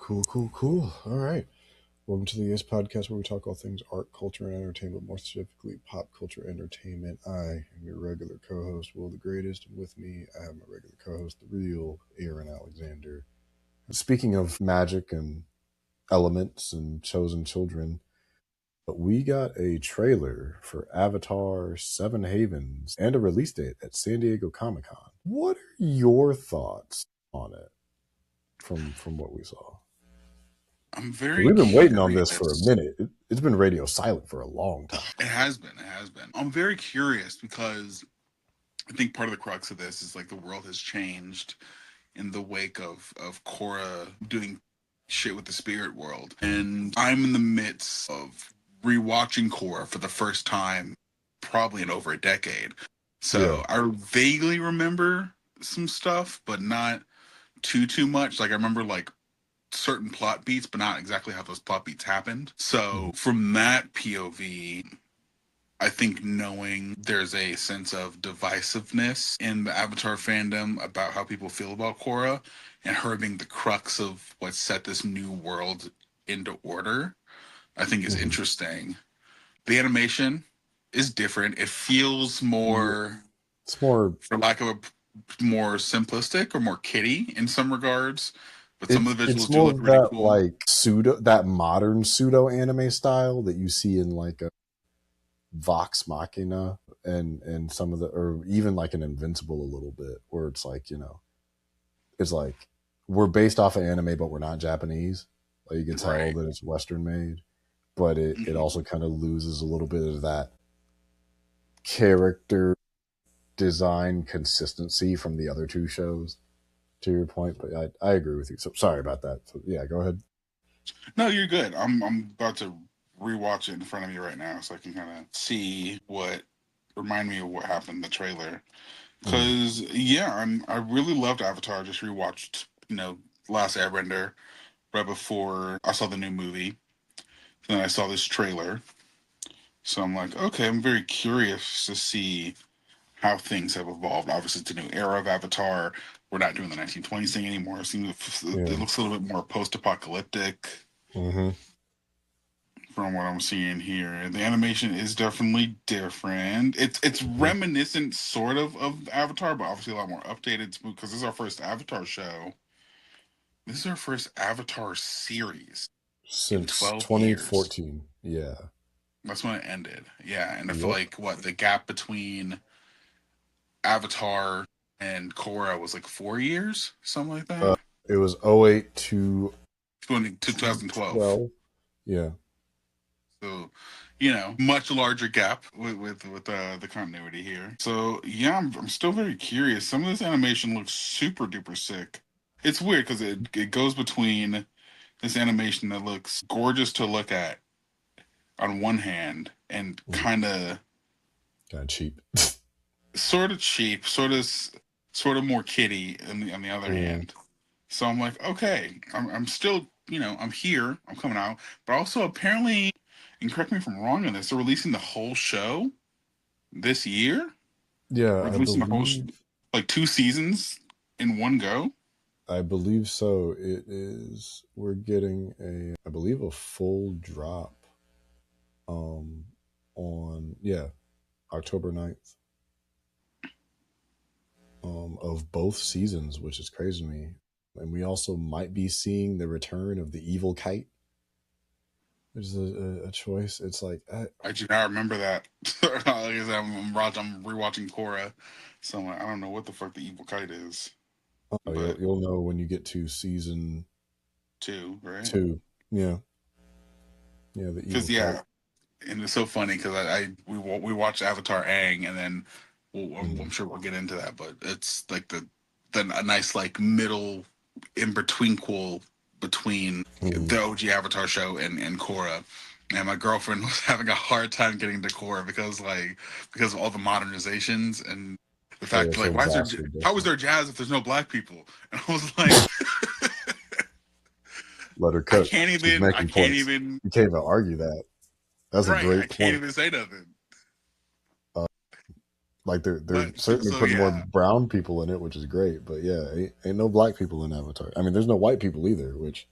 Cool. All right. Welcome to the Ace Podcast, where we talk all things art, culture, and entertainment, more specifically pop culture entertainment. I am your regular co-host, Will the Greatest, and with me, I have my regular co-host, the real Aaron Alexander. Speaking of magic and elements and chosen children, we got a trailer for Avatar 7 Havens and a release date at San Diego Comic-Con. What are your thoughts on it from what we saw? I'm very We've been curious. waiting on this for a minute. It's been radio silent for a long time. It has been. I'm very curious because I think part of the crux of this is like the world has changed in the wake of Korra doing shit with the spirit world. And I'm in the midst of rewatching Korra for the first time probably in over a decade. So I vaguely remember some stuff, but not too much. Like I remember like certain plot beats, but not exactly how those plot beats happened. So from that POV, I think knowing there's a sense of divisiveness in the Avatar fandom about how people feel about Korra and her being the crux of what set this new world into order, I think is interesting. The animation is different. It feels more, it's more, for lack of a more simplistic or more kiddie in some regards. But some of the visuals do look really cool. Like that modern pseudo anime style that you see in like a Vox Machina and some of the, or even like an Invincible a little bit, where it's like, it's like we're based off of anime, but we're not Japanese. Like you can tell that it's Western made, but it also kind of loses a little bit of that character design consistency from the other two shows. To your point, but I agree with you. So sorry about that. So yeah, go ahead. No, you're good. I'm about to rewatch it in front of me right now, so I can kind of see remind me of what happened in the trailer. Because I really loved Avatar. Just rewatched, Last Airbender right before I saw the new movie. Then I saw this trailer, so I'm like, okay, I'm very curious to see how things have evolved. Obviously, it's a new era of Avatar. We're not doing the 1920s thing anymore. It looks a little bit more post-apocalyptic from what I'm seeing here. The animation is definitely different. It's reminiscent, sort of Avatar, but obviously a lot more updated, because this is our first Avatar show. This is our first Avatar series since 2014. Years. Yeah. That's when it ended. Yeah, and I feel like, the gap between Avatar and Korra was like 4 years, something like that. It was 2008 to 2012. Yeah. So, much larger gap with the continuity here. So yeah, I'm still very curious. Some of this animation looks super duper sick. It's weird because it goes between this animation that looks gorgeous to look at on one hand and kind of cheap. Sort of cheap, sort of more kiddie on the other hand. So I'm like, okay, I'm still, I'm here, I'm coming out, but also apparently, and correct me if I'm wrong on this, they're releasing the whole show this year. Yeah, releasing the whole like 2 seasons in one go. I believe so. It is. We're getting I believe a full drop. On October 9th. Of both seasons, which is crazy to me. And we also might be seeing the return of the evil kite, which is a choice. It's like I do not remember that. I'm rewatching Korra, so I'm like, I don't know what the fuck the evil kite is. You'll know when you get to season 2, right? 2, yeah. The evil kite. And it's so funny because we watched Avatar Aang, and then I'm sure we'll get into that, but it's like a nice like middle in between between the OG Avatar show and Korra. And my girlfriend was having a hard time getting to Korra because of all the modernizations and the fact how is there jazz if there's no black people? And I was like, let her cook. I can't even you can't even argue that. That's a great point. I can't even say nothing. Like they're certainly putting more brown people in it, which is great. But yeah, ain't no black people in Avatar. I mean, there's no white people either, which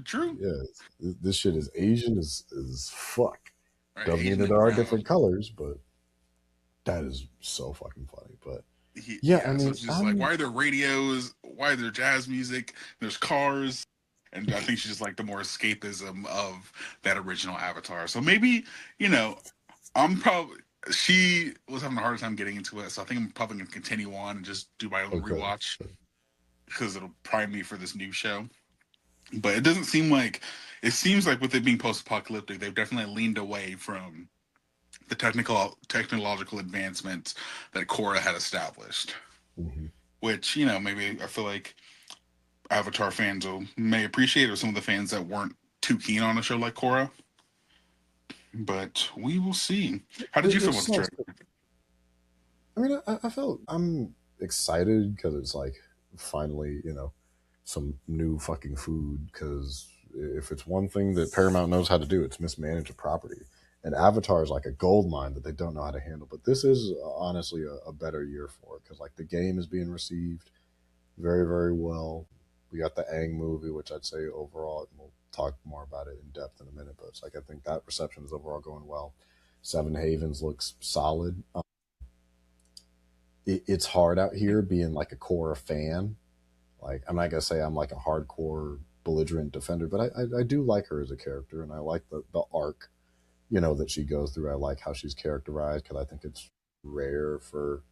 True. Yeah, this shit is Asian as fuck. Right, Doesn't mean Asian that and there are brown. different colors, but that is so fucking funny. But yeah, I Yeah, so mean, it's just like, why are there radios? Why are there jazz music? There's cars. And I think she's just like the more escapism of that original Avatar. So maybe, you know, I'm probably, she was having a hard time getting into it. So I think I'm probably going to continue on and just do my own okay. rewatch because it'll prime me for this new show. But it doesn't seem like, it seems like with it being post apocalyptic, they've definitely leaned away from the technological advancements that Korra had established. Hmm. Which, maybe I feel like Avatar fans may appreciate, or some of the fans that weren't too keen on a show like Korra. But we will see. How did you feel Which about the sounds. trailer? I mean, I felt I'm excited because it's like finally, some new fucking food. Because if it's one thing that Paramount knows how to do, it's mismanage a property. And Avatar is like a gold mine that they don't know how to handle. But this is honestly a better year for it because like the game is being received very, very well. We got the Aang movie, which I'd say overall, and we'll talk more about it in depth in a minute. But it's like I think that reception is overall going well. Seven Havens looks solid. It's hard out here being like a core fan. Like I'm not gonna say I'm like a hardcore belligerent defender, but I do like her as a character, and I like the arc, that she goes through. I like how she's characterized because I think it's rare for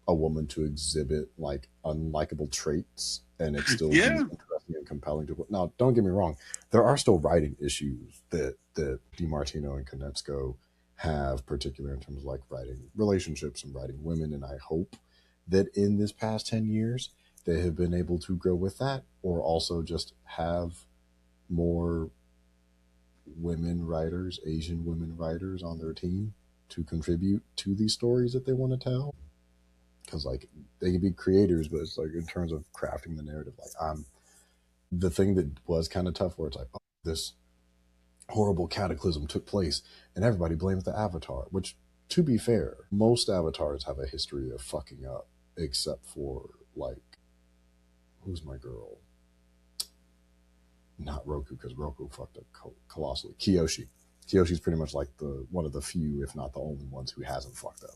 a woman to exhibit like unlikable traits and it still be Yeah, interesting and compelling to. Now, don't get me wrong, there are still writing issues that DiMartino and Konetsko have, particular in terms of like writing relationships and writing women. And I hope that in this past 10 years they have been able to grow with that, or also just have more women writers, Asian women writers on their team to contribute to these stories that they want to tell, because like they can be creators, but it's like in terms of crafting the narrative, like I'm the thing that was kind of tough, where it's like, oh, this horrible cataclysm took place and everybody blames the Avatar. Which, to be fair, most avatars have a history of fucking up, except for like, who's my girl? Not Roku, because Roku fucked up colossally. Kiyoshi's pretty much like the one of the few, if not the only ones who hasn't fucked up.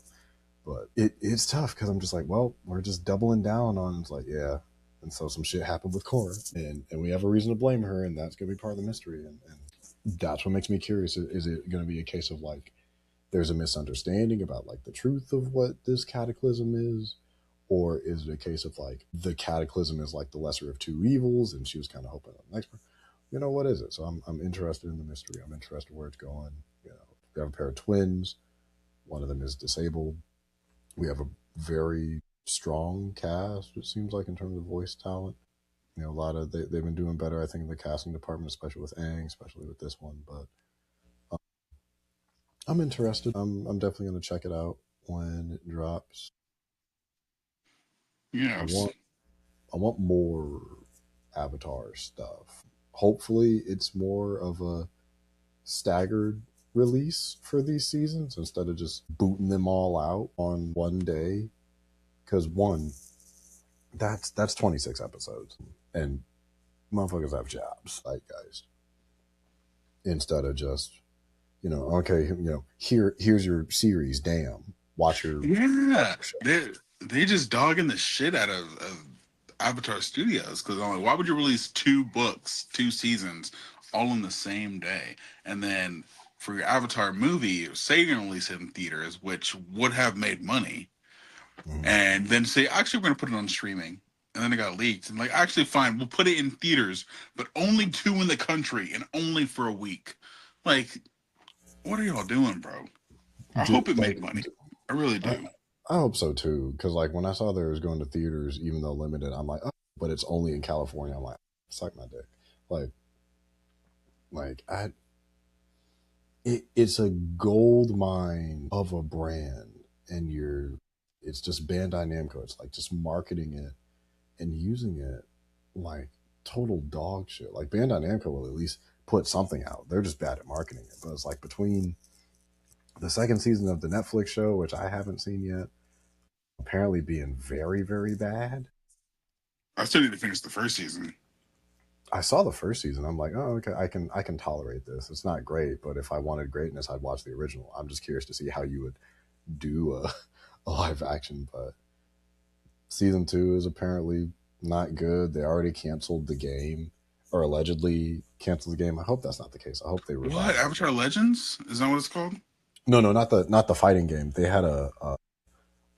But it's tough because I'm just like, well, we're just doubling down on, it's like, yeah. And so some shit happened with Cora, and we have a reason to blame her, and that's going to be part of the mystery. And that's what makes me curious. Is it going to be a case of like there's a misunderstanding about like the truth of what this cataclysm is? Or is it a case of like the cataclysm is like the lesser of two evils, and she was kind of hoping on the next one? What is it? So I'm interested in the mystery. I'm interested where it's going. We have a pair of twins. One of them is disabled. We have a very strong cast, it seems like, in terms of voice talent. A lot of they've been doing better, I think, in the casting department, especially with Aang, especially with this one. But um, I'm interested. I'm definitely going to check it out when it drops. I yes. want I want more Avatar stuff. Hopefully, it's more of a staggered release for these seasons instead of just booting them all out on one day. Because one, that's 26 episodes, and motherfuckers have jobs, like guys. Instead of just, okay, here's your series. Damn, watch your Yeah, show. they just dogging the shit out of Avatar Studios because I'm like, why would you release two books, two seasons, all in the same day? And then for your Avatar movie, say you're gonna release it in theaters, which would have made money, Mhm. and then say, actually, we're gonna put it on streaming. And then it got leaked. And like, actually, fine, we'll put it in theaters, but only two in the country and only for a week. Like, what are y'all doing, bro? I D- hope it like, made money. I really I, do. I hope so too, because like when I saw there was going to theaters, even though limited, I'm like, oh, but it's only in California. I'm like, suck my dick. Like, like it's a gold mine of a brand, and it's just Bandai Namco. It's like just marketing it and using it like total dog shit. Like Bandai Namco will at least put something out. They're just bad at marketing it. But it's like between the second season of the Netflix show, which I haven't seen yet, apparently being very, very bad. I still need to finish the first season. I saw the first season. I'm like, oh, okay, I can tolerate this. It's not great, but if I wanted greatness, I'd watch the original. I'm just curious to see how you would do a live action. But season two is apparently not good. They already canceled the game, or allegedly canceled the game. I hope that's not the case. I hope they What? revive it. Avatar Legends? Is that what it's called? No, no, not the fighting game. They had a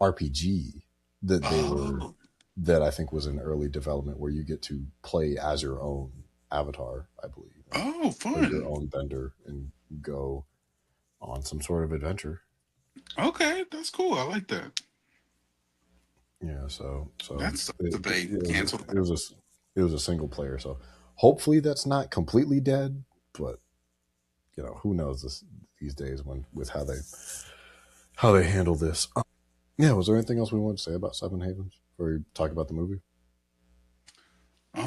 RPG that they were Oh. that I think was in early development where you get to play as your own avatar, I believe, and Oh, play your fun. own bender and go on some sort of adventure. Okay, that's cool. I like that. Yeah, so That's that they it was canceled a, it that. was it was a single player. So hopefully that's not completely dead, but who knows these days when with how they handle this. Yeah, was there anything else we wanted to say about Seven Havens before we talk about the movie?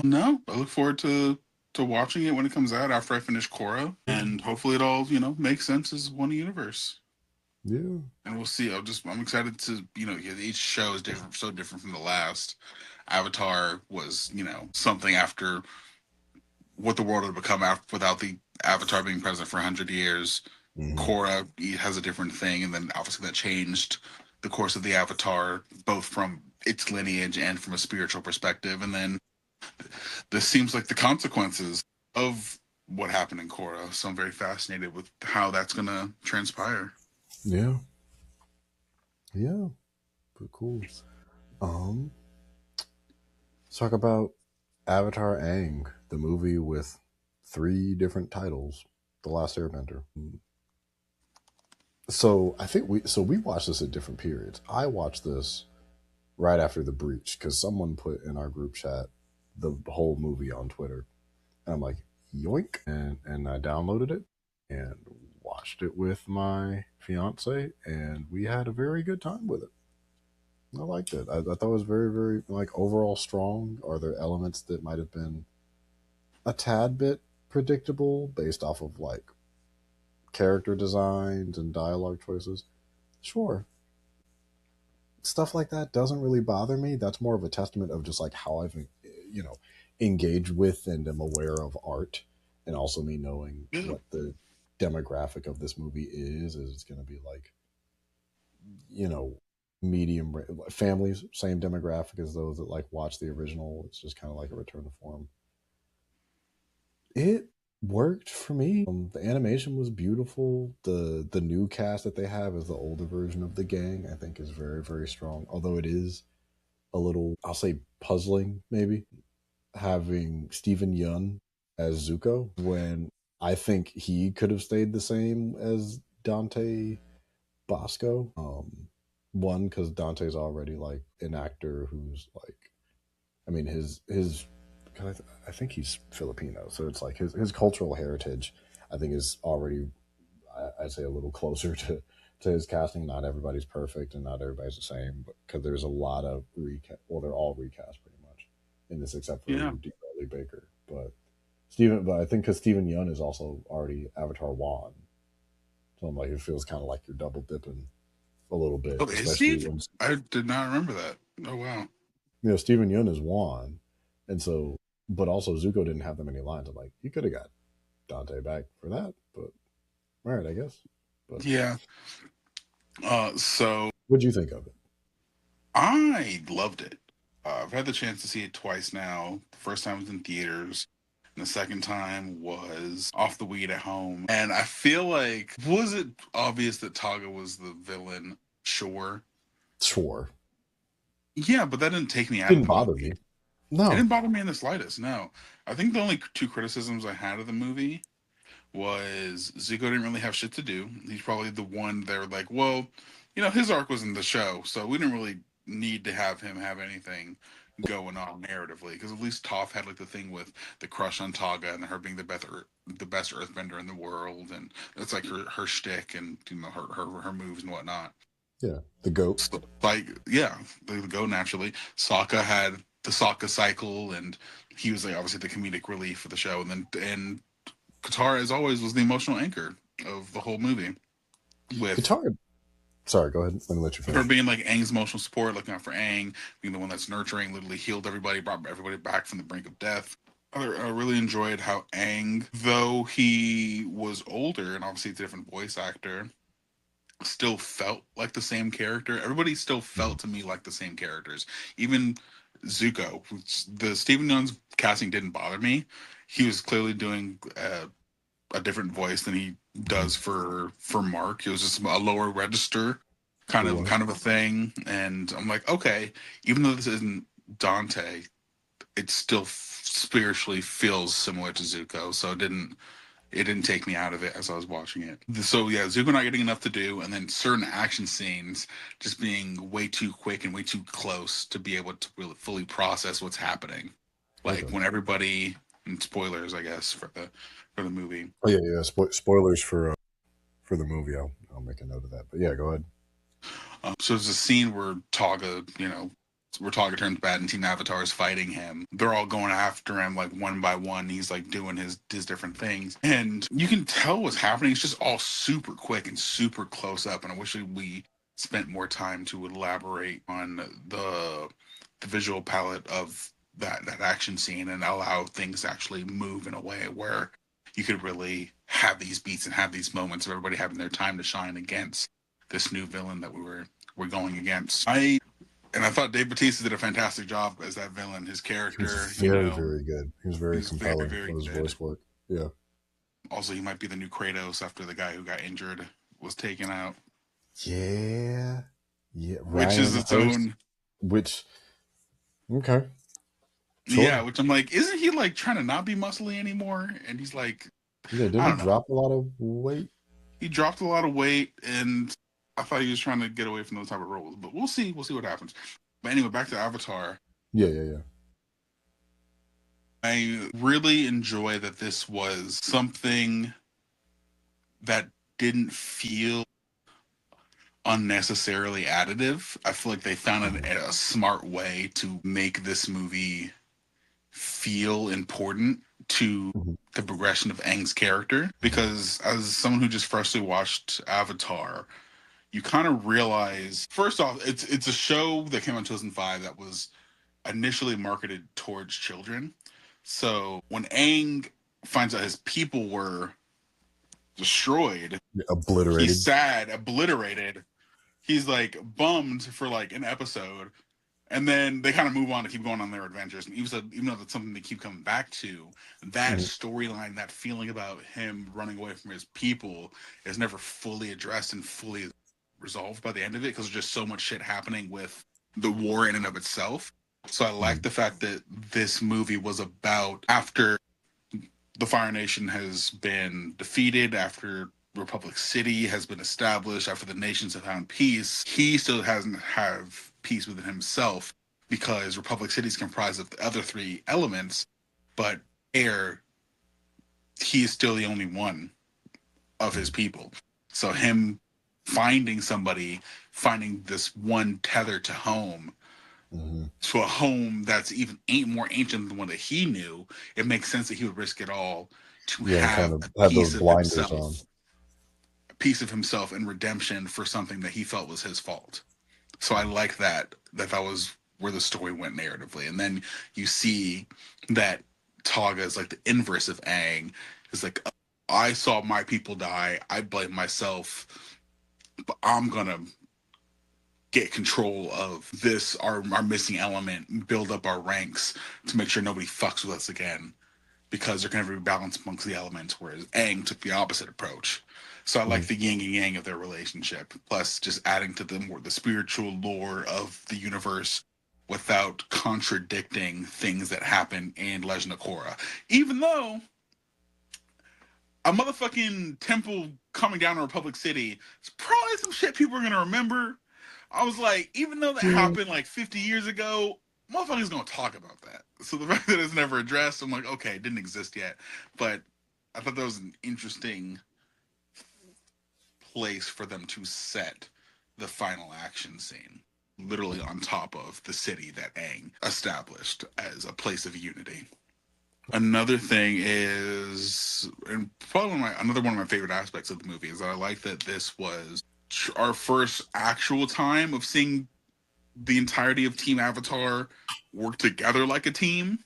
No, I look forward to watching it when it comes out after I finish Korra, and hopefully it all makes sense as one universe. Yeah, And we'll see. I'm excited to each show is different, so different from the last. Avatar was something after what the world had become after without the Avatar being present for 100 years. hmm Korra has a different thing, and then obviously that changed the course of the Avatar, both from its lineage and from a spiritual perspective. And then this seems like the consequences of what happened in Korra. So I'm very fascinated with how that's going to transpire. yeah, yeah. But cool. Um, let's talk about Avatar Aang, the movie with three different titles, The Last Airbender. So I think we watched this at different periods. I watched this right after the breach because someone put in our group chat the whole movie on Twitter, and I'm like, yoink, and I downloaded it and watched it with my fiance, and we had a very good time with it. I liked it. I thought it was very, very like overall strong. Are there elements that might have been a tad bit predictable based off of like character designs and dialogue choices? Sure. Stuff like that doesn't really bother me. That's more of a testament of just like how I've you know engaged with and am aware of art, and also me knowing Yeah. what the demographic of this movie is it's going to be like you know medium families, same demographic as those that like watch the original. It's just kind of like a return to form. It worked for me. The animation was beautiful. The new cast that they have as the older version of the gang, I think, is very, very strong. Although it is a little, I'll say, puzzling, maybe having Stephen Yun as Zuko when I think he could have stayed the same as Dante Bosco. One because Dante's already like an actor who's like, I mean, his I think he's Filipino, so it's like his cultural heritage. I think is already I'd say a little closer to his casting. Not everybody's perfect, and not everybody's the same, because there's a lot of recast. Well, they're all recast pretty much in this, except for Yeah. D. Bradley Baker. But I think because Stephen Yun is also already Avatar Wan, so I'm like it feels kind of like you're double dipping a little bit, Oh, is especially he? when I did not remember that. Oh wow. Stephen Yun is Wan, and so but also Zuko didn't have that many lines. I'm like, you could have got Dante back for that, but all right, I guess. But Yeah. So what'd you think of it? I loved it. I've had the chance to see it twice now. The first time was in theaters, and the second time was off the weed at home. And I feel like, was it obvious that Taga was the villain? Sure. Sure, Yeah, but that didn't take me out of didn't the bother movie. me. It No, didn't bother me in the slightest. No, I think the only two criticisms I had of the movie was Zuko didn't really have shit to do. He's probably the one they're like, well, his arc was in the show, so we didn't really need to have him have anything going on narratively. Because at least Toph had like the thing with the crush on Taga and her being the best Earthbender in the world, and it's like her shtick and her moves and whatnot. yeah, the goat. So, like yeah, they would go naturally. Sokka had the Sokka cycle, and he was like obviously the comedic relief for the show, and Katara, as always, was the emotional anchor of the whole movie, with Guitar. Sorry, go ahead. Let me let you her finish. being like Aang's emotional support, looking out for Aang, being the one that's nurturing, literally healed everybody, brought everybody back from the brink of death. I really enjoyed how Aang, though he was older and obviously it's a different voice actor, still felt like the same character. Everybody still Mhm. felt to me like the same characters. Even Zuko, the Stephen Young's casting didn't bother me. He was clearly doing a different voice than he Mhm. does for Mark. It was just a lower register It was. kind of a thing. And I'm like, okay, even though this isn't Dante, it still spiritually feels similar to Zuko. So it didn't take me out of it as I was watching it. So yeah, Zuko not getting enough to do, and then certain action scenes just being way too quick and way too close to be able to really fully process what's happening. Like Okay. when everybody, and spoilers, I guess, for the movie. Oh yeah, yeah. Spoilers for the movie. I'll make a note of that. But yeah, go ahead. So there's a scene where where Togga turns bad and Team Avatar is fighting him. They're all going after him like one by one. He's like doing his different things, and you can tell what's happening. It's just all super quick and super close up. And I wish we spent more time to elaborate on the visual palette of that action scene and allow things to actually move in a way where you could really have these beats and have these moments of everybody having their time to shine against this new villain that we're going against. I thought Dave Bautista did a fantastic job as that villain. His He was character, very, very good. He was he very was very, compelling very with his good. voice work. Yeah. Also, he might be the new Kratos after the guy who got injured was taken out, Yeah. Yeah. which is Ryan its Hurst. own. Which okay. Yeah, Sure. which I'm like, isn't he like trying to not be muscly anymore? And he's like, Yeah, didn't I he don't know. drop a lot of weight? He dropped a lot of weight, and I thought he was trying to get away from those type of roles. But we'll see. We'll see what happens. But anyway, back to Avatar. Yeah, yeah, yeah. I really enjoy that this was something that didn't feel unnecessarily additive. I feel like they found Mhm. a smart way to make this movie feel important to Mhm. the progression of Aang's character. Mhm. Because as someone who just freshly watched Avatar, you kind of realize first off, it's a show that came out in 2005 that was initially marketed towards children. So when Aang finds out his people were destroyed, Yeah, he's obliterated. sad, obliterated. He's like bummed for like an episode, and then they kind of move on to keep going on their adventures. And even though that's something they keep coming back to, that Mhm. storyline, that feeling about him running away from his people, is never fully addressed and fully resolved by the end of it because there's just so much shit happening with the war in and of itself. So I like Mhm. the fact that this movie was about after the Fire Nation has been defeated, after Republic City has been established, after the nations have found peace, he still hasn't have peace within himself because Republic City is comprised of the other three elements, but air, he is still the only one of his Mhm. people. So him finding somebody, finding this one tether to home, Mhm. to a home that's even ain't more ancient than the one that he knew, it makes sense that he would risk it all to Yeah, and kind have of have those blinders on. a piece of himself and redemption for something that he felt was his fault. So I Mhm. like that was where the story went narratively. And then you see that Taga is like the inverse of Aang. It's like I saw my people die. I blame myself, but I'm gonna get control of this our missing element, build up our ranks to make sure nobody fucks with us again because there can never be balance amongst the elements, whereas Aang took the opposite approach. So I like Mhm. the yin and yang of their relationship, plus just adding to the spiritual lore of the universe without contradicting things that happen in Legend of Korra. Even though a motherfucking temple coming down to Republic City is probably some shit people are gonna remember. I was like, even though that Yeah. happened like 50 years ago, motherfuckers gonna talk about that. So the fact that it's never addressed, I'm like, okay, it didn't exist yet. But I thought that was an interesting place for them to set the final action scene. Literally on top of the city that Aang established as a place of unity. Another thing is, and probably another one of my favorite aspects of the movie is that I like that this was our first actual time of seeing the entirety of Team Avatar work together like a team.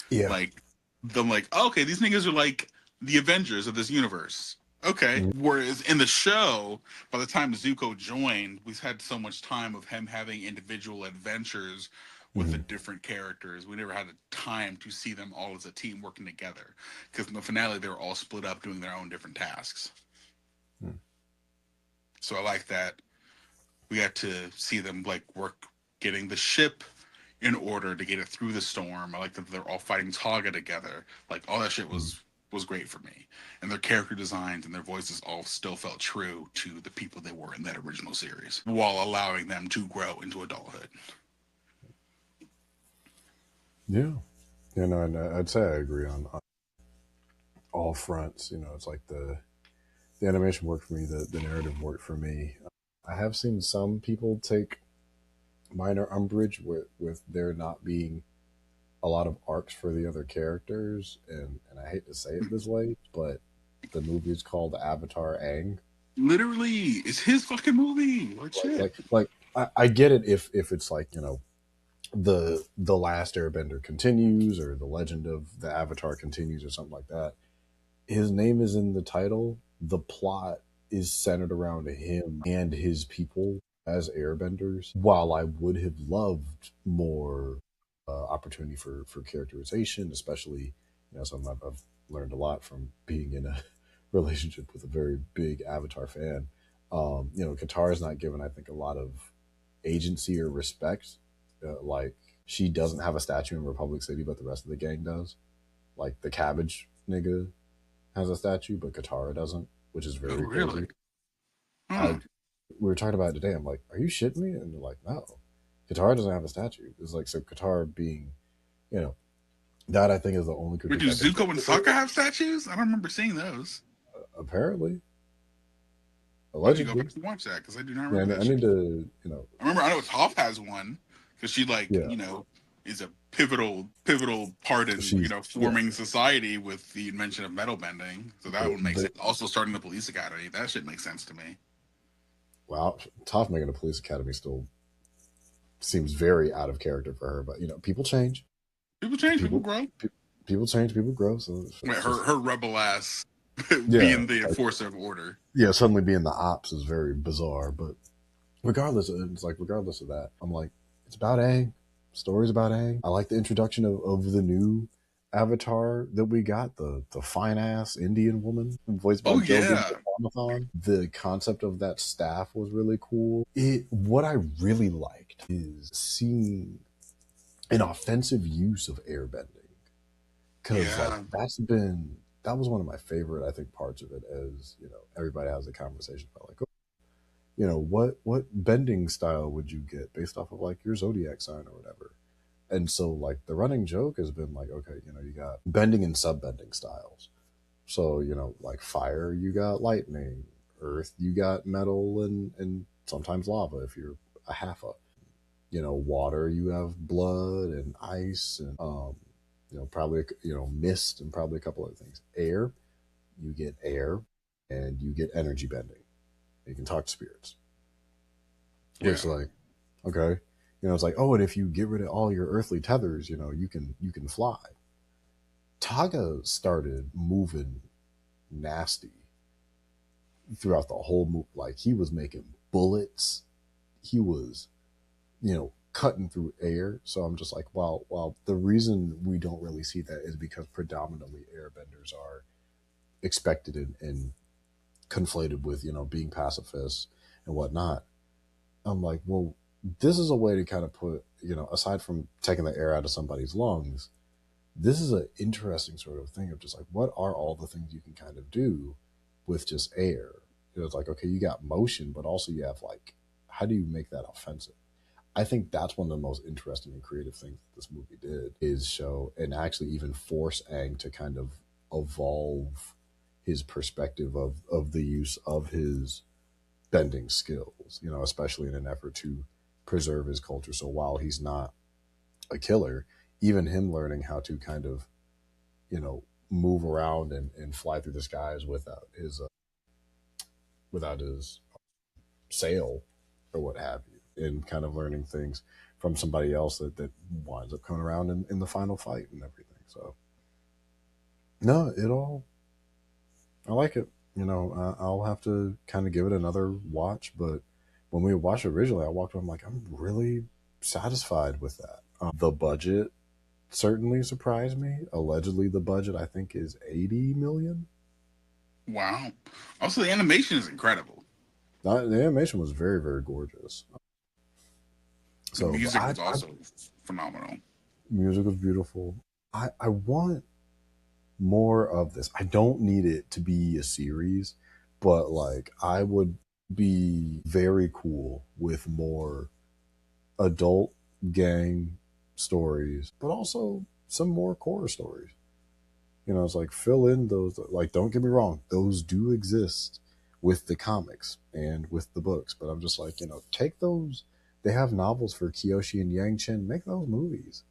Yeah. Like them like, oh, okay, these niggas are like the Avengers of this universe. Okay. Mhm. Whereas in the show, by the time Zuko joined, we've had so much time of him having individual adventures with the Mhm. different characters. We never had the time to see them all as a team working together. Because in the finale, they were all split up doing their own different tasks. Mhm. So I like that we got to see them like work getting the ship in order to get it through the storm. I like that they're all fighting Taga together. Like all that shit Mhm. was great for me. And their character designs and their voices all still felt true to the people they were in that original series, while allowing them to grow into adulthood. Yeah. You know, and I'd say I agree on all fronts. You know, it's like the animation worked for me, the narrative worked for me. I have seen some people take minor umbrage with there not being a lot of arcs for the other characters, and I hate to say it this way, but the movie is called Avatar Aang. Literally, it's his fucking movie. Like shit. I get it if it's like, you know, the Last Airbender continues, or the Legend of the Avatar continues, or something like that. His name is in the title. The plot is centered around him and his people as airbenders. While I would have loved more opportunity for characterization, especially, you know, something I've learned a lot from being in a relationship with a very big Avatar fan. You know, Qatar is not given, I think, a lot of agency or respect. Like, she doesn't have a statue in Republic City, but the rest of the gang does. Like the cabbage nigga has a statue, but Katara doesn't, which is Oh, very really? crazy. I Huh. We were talking about it today. I'm like, are you shitting me? And they're like, no, Katara doesn't have a statue. It's like, so Katara being, you know, that I think is the only Wait, critique do I can Zuko and take. Sokka have statues? I don't remember seeing those. Apparently, I need to go allegedly, back and watch that because I do not yeah. remember that I need shit. to, you know, I know Toph has one because she like yeah. is a pivotal part in She's yeah. forming society with the invention of metal bending. So that The, one makes the it. Also starting the police academy. That shit makes sense to me. Well, Toph making a police academy still seems very out of character for her. But you know, people change. People change, people People grow. pe- people change. People grow. So Wait, it's her just, her rebel ass yeah. being the Like, enforcer of order. yeah, suddenly being the ops is very bizarre. But regardless of that, I'm like, it's about Aang. Stories about Aang. I like the introduction of the new avatar that we got, the fine ass Indian woman voiced by Oh Jovi yeah, Viswanathan. The concept of that staff was really cool. What I really liked is seeing an offensive use of airbending, because like yeah. that was one of my favorite, I think, parts of it. As you know, everybody has a conversation about like, you know, what bending style would you get based off of like your zodiac sign or whatever. And so like the running joke has been like, okay, you know, you got bending and sub bending styles. So, you know, like fire, you got lightning, earth, you got metal and sometimes lava if you're a half up. You know, water, you have blood and ice and you know, probably, you know, mist and probably a couple other things. Air, you get air and you get energy bending. You can talk to spirits. Yeah. Which like, okay, you know, it's like, oh, and if you get rid of all your earthly tethers, you know, you can fly. Taga started moving nasty throughout the whole move. Like he was making bullets. He was, you know, cutting through air. So I'm just like, well, the reason we don't really see that is because predominantly airbenders are expected and conflated with, you know, being pacifists and whatnot. I'm like, well, this is a way to kind of put, you know, aside from taking the air out of somebody's lungs, this is an interesting sort of thing of just like, what are all the things you can kind of do with just air? You know, it's like, okay, you got motion, but also you have like, how do you make that offensive? I think that's one of the most interesting and creative things that this movie did, is show and actually even force Aang to kind of evolve his perspective of the use of his bending skills, you know, especially in an effort to preserve his culture. So while he's not a killer, even him learning how to kind of, you know, move around and fly through the skies without his sail or what have you, and kind of learning things from somebody else that winds up coming around in the final fight and everything. So No, it all I like it. I'll have to kind of give it another watch. But when we watched it originally, I walked away, I'm like, I'm really satisfied with that. The budget certainly surprised me. Allegedly, the budget I think is 80 million. Wow. Also, the animation is incredible. The animation was very, very gorgeous. The So, but music was also phenomenal. music was beautiful. I want more of this. I don't need it to be a series, but like I would be very cool with more adult gang stories, but also some more horror stories. It's like fill in those. Like, don't get me wrong, those do exist with the comics and with the books, but I'm just like, take those. They have novels for Kyoshi and Yang Chen. Make those movies.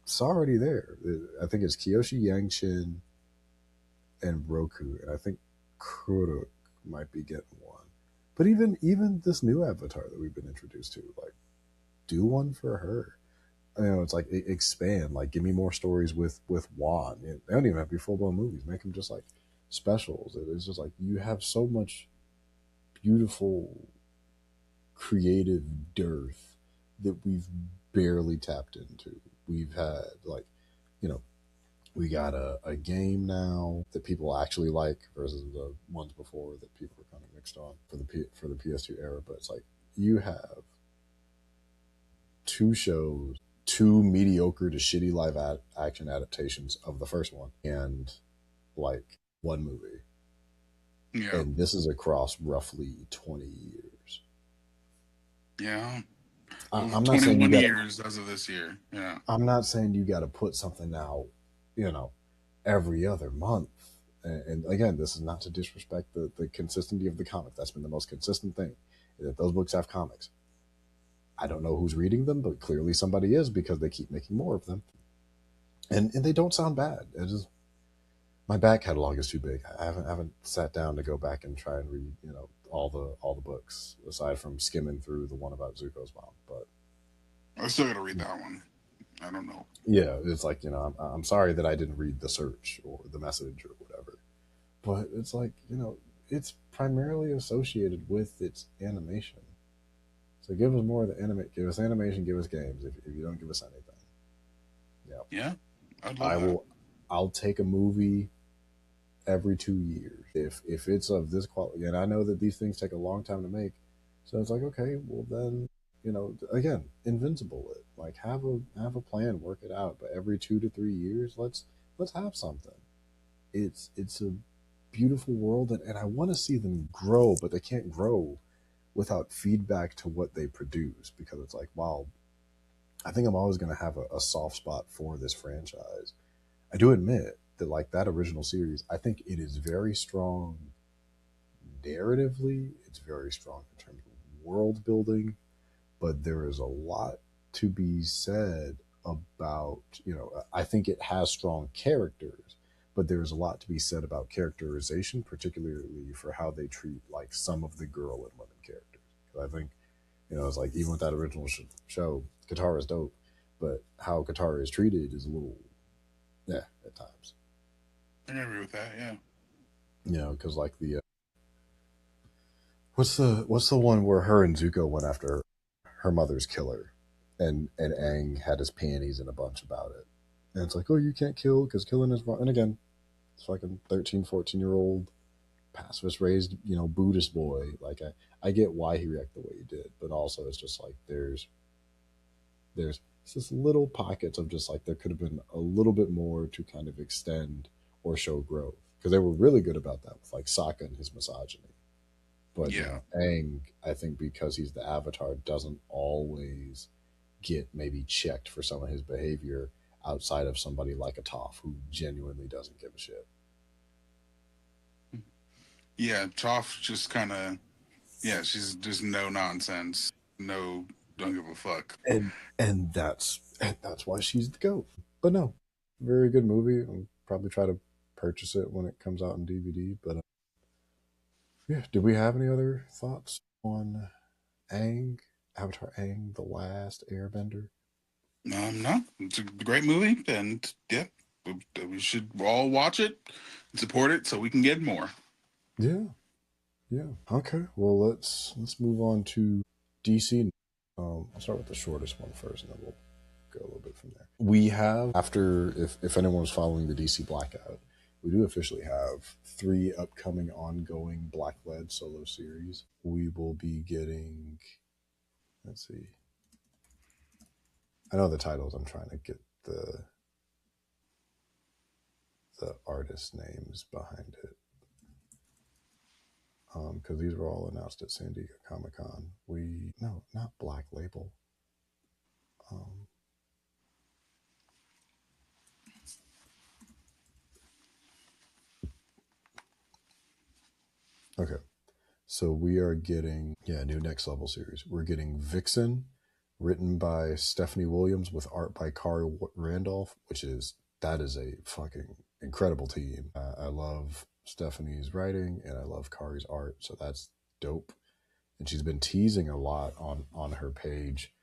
It's already there. I think it's Kyoshi, Yang Chen, and Roku, and I think Kuruk might be getting one. But even this new Avatar that we've been introduced to, like, do one for her. It's like expand. Like, give me more stories with Juan. They don't even have to be full blown movies. Make them just like specials. It's just like you have so much beautiful, creative dearth that we've barely tapped into. We've had like, you know, we got a game now that people actually like versus the ones before that people were kind of mixed on for the PS2 era. But it's like you have two shows, two mediocre to shitty action adaptations of the first one, and like one movie. Yeah. And this is across roughly 20 years. Yeah. I, Well, I'm not saying you 21 got to. years as of this year. Yeah. I'm not saying you got to put something out, you know, every other month. And again, this is not to disrespect the consistency of the comic. That's been the most consistent thing. Is that those books have comics. I don't know who's reading them, but clearly somebody is because they keep making more of them. And they don't sound bad. It just my back catalog is too big. I haven't sat down to go back and try and read all the books aside from skimming through the one about Zuko's mom. But I still got to read that one. I don't know. yeah, it's like I'm sorry that I didn't read the search or the message or whatever. But it's like it's primarily associated with its animation. So give us more of the anime. Give us animation. Give us games. If you don't give us anything, yeah, Yeah. I'd love I that. will. I'll take a movie every 2 years if it's of this quality. And I know that these things take a long time to make, so it's like okay, well then again, invincible it. Like have a plan, work it out. But every 2 to 3 years, let's have something. It's a beautiful world, and I want to see them grow, but they can't grow without feedback to what they produce because it's like wow, I think I'm always going to have a soft spot for this franchise. I do admit that like that original series, I think it is very strong narratively. It's very strong in terms of world building, but there is a lot to be said about, I think it has strong characters, but there's a lot to be said about characterization, particularly for how they treat like some of the girl and women characters. I think, it's like even with that original show, Katara is dope, but how Katara is treated is a little, yeah, at times. I can agree with that. Yeah. Because like what's the one where her and Zuko went after her mother's killer, and Aang had his panties in a bunch about it, and it's like, oh, you can't kill because killing is wrong. And again, it's fucking 13, 14-year-old pacifist raised Buddhist boy. Like I get why he reacted the way he did, but also it's just like there's just little pockets of just like there could have been a little bit more to kind of extend or show growth because they were really good about that with like Sokka and his misogyny. But Yeah. Aang, I think because he's the Avatar, doesn't always get maybe checked for some of his behavior outside of somebody like a Toph who genuinely doesn't give a shit. Yeah. Toph just kind of, yeah, she's just no nonsense. No, don't give a fuck. And that's why she's the goat. But no, very good movie. I'll probably try to purchase it when it comes out in DVD. But yeah, do we have any other thoughts on Aang, Avatar Aang, The Last Airbender? No, it's a great movie. And yeah. we should all watch it and support it so we can get more. Yeah, yeah. Okay. Well, let's move on to DC. I'll start with the shortest one first, and then we'll go a little bit from there. We have, after, if anyone was following the DC Blackout, we do officially have 3 upcoming ongoing Black-led solo series. We will be getting, let's see, I know the titles. I'm trying to get the artist names behind it, because these were all announced at San Diego Comic-Con. No, not Black Label. Okay, so we are getting, new Next Level series. We're getting Vixen, written by Stephanie Williams with art by Khary Randolph, that is a fucking incredible team. I love Stephanie's writing and I love Kari's art, so that's dope. And she's been teasing a lot on her page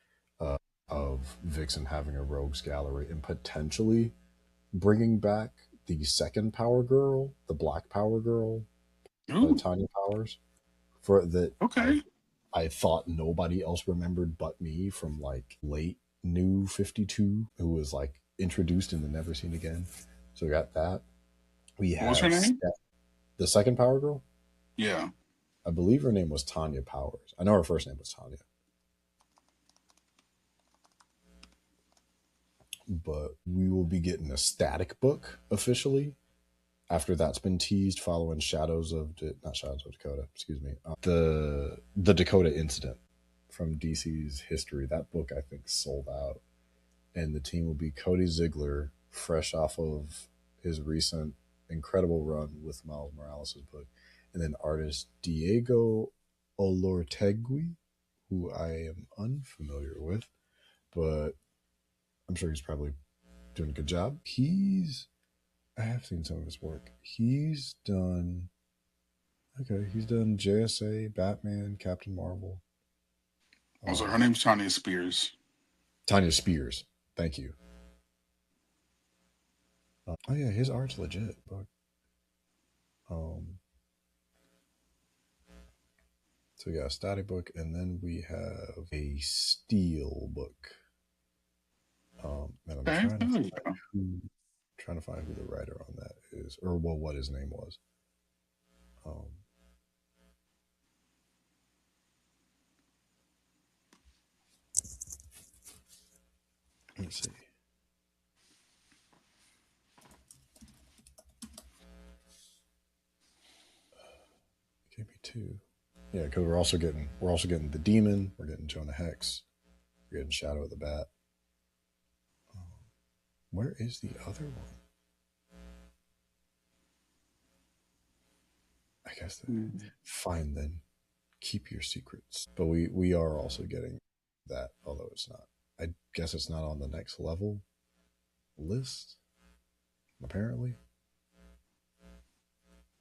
of Vixen having a rogues gallery and potentially bringing back the second Power Girl, the Black Power Girl, Ooh, Tanya Powers, for that. okay. I thought nobody else remembered but me from like late New 52, who was like introduced in the Never Seen Again. So we got that. We What was her have name? the second Power Girl. Yeah. I believe her name was Tanya Powers. I know her first name was Tanya. But we will be getting a static book officially after that's been teased, following not Shadows of Dakota, excuse me, the Dakota incident from DC's history. That book I think sold out, and the team will be Cody Ziegler, fresh off of his recent incredible run with Miles Morales' book, and then artist Diego Olortegui, who I am unfamiliar with, but I'm sure he's probably doing a good job. I have seen some of his work. He's done JSA, Batman, Captain Marvel. Also, her name's Tanya Spears. Tanya Spears. Thank you. Oh yeah, his art's legit, but so we got a static book, and then we have a steel book. And I'm Okay. trying to find who the writer on that is, or well, what his name was. Um, let's see. Give me 2. Yeah, because we're also getting the Demon. We're getting Jonah Hex. We're getting Shadow of the Bat. Where is the other one? I guess fine then. Keep your secrets. But we are also getting that, although it's not. I guess it's not on the Next Level list. Apparently,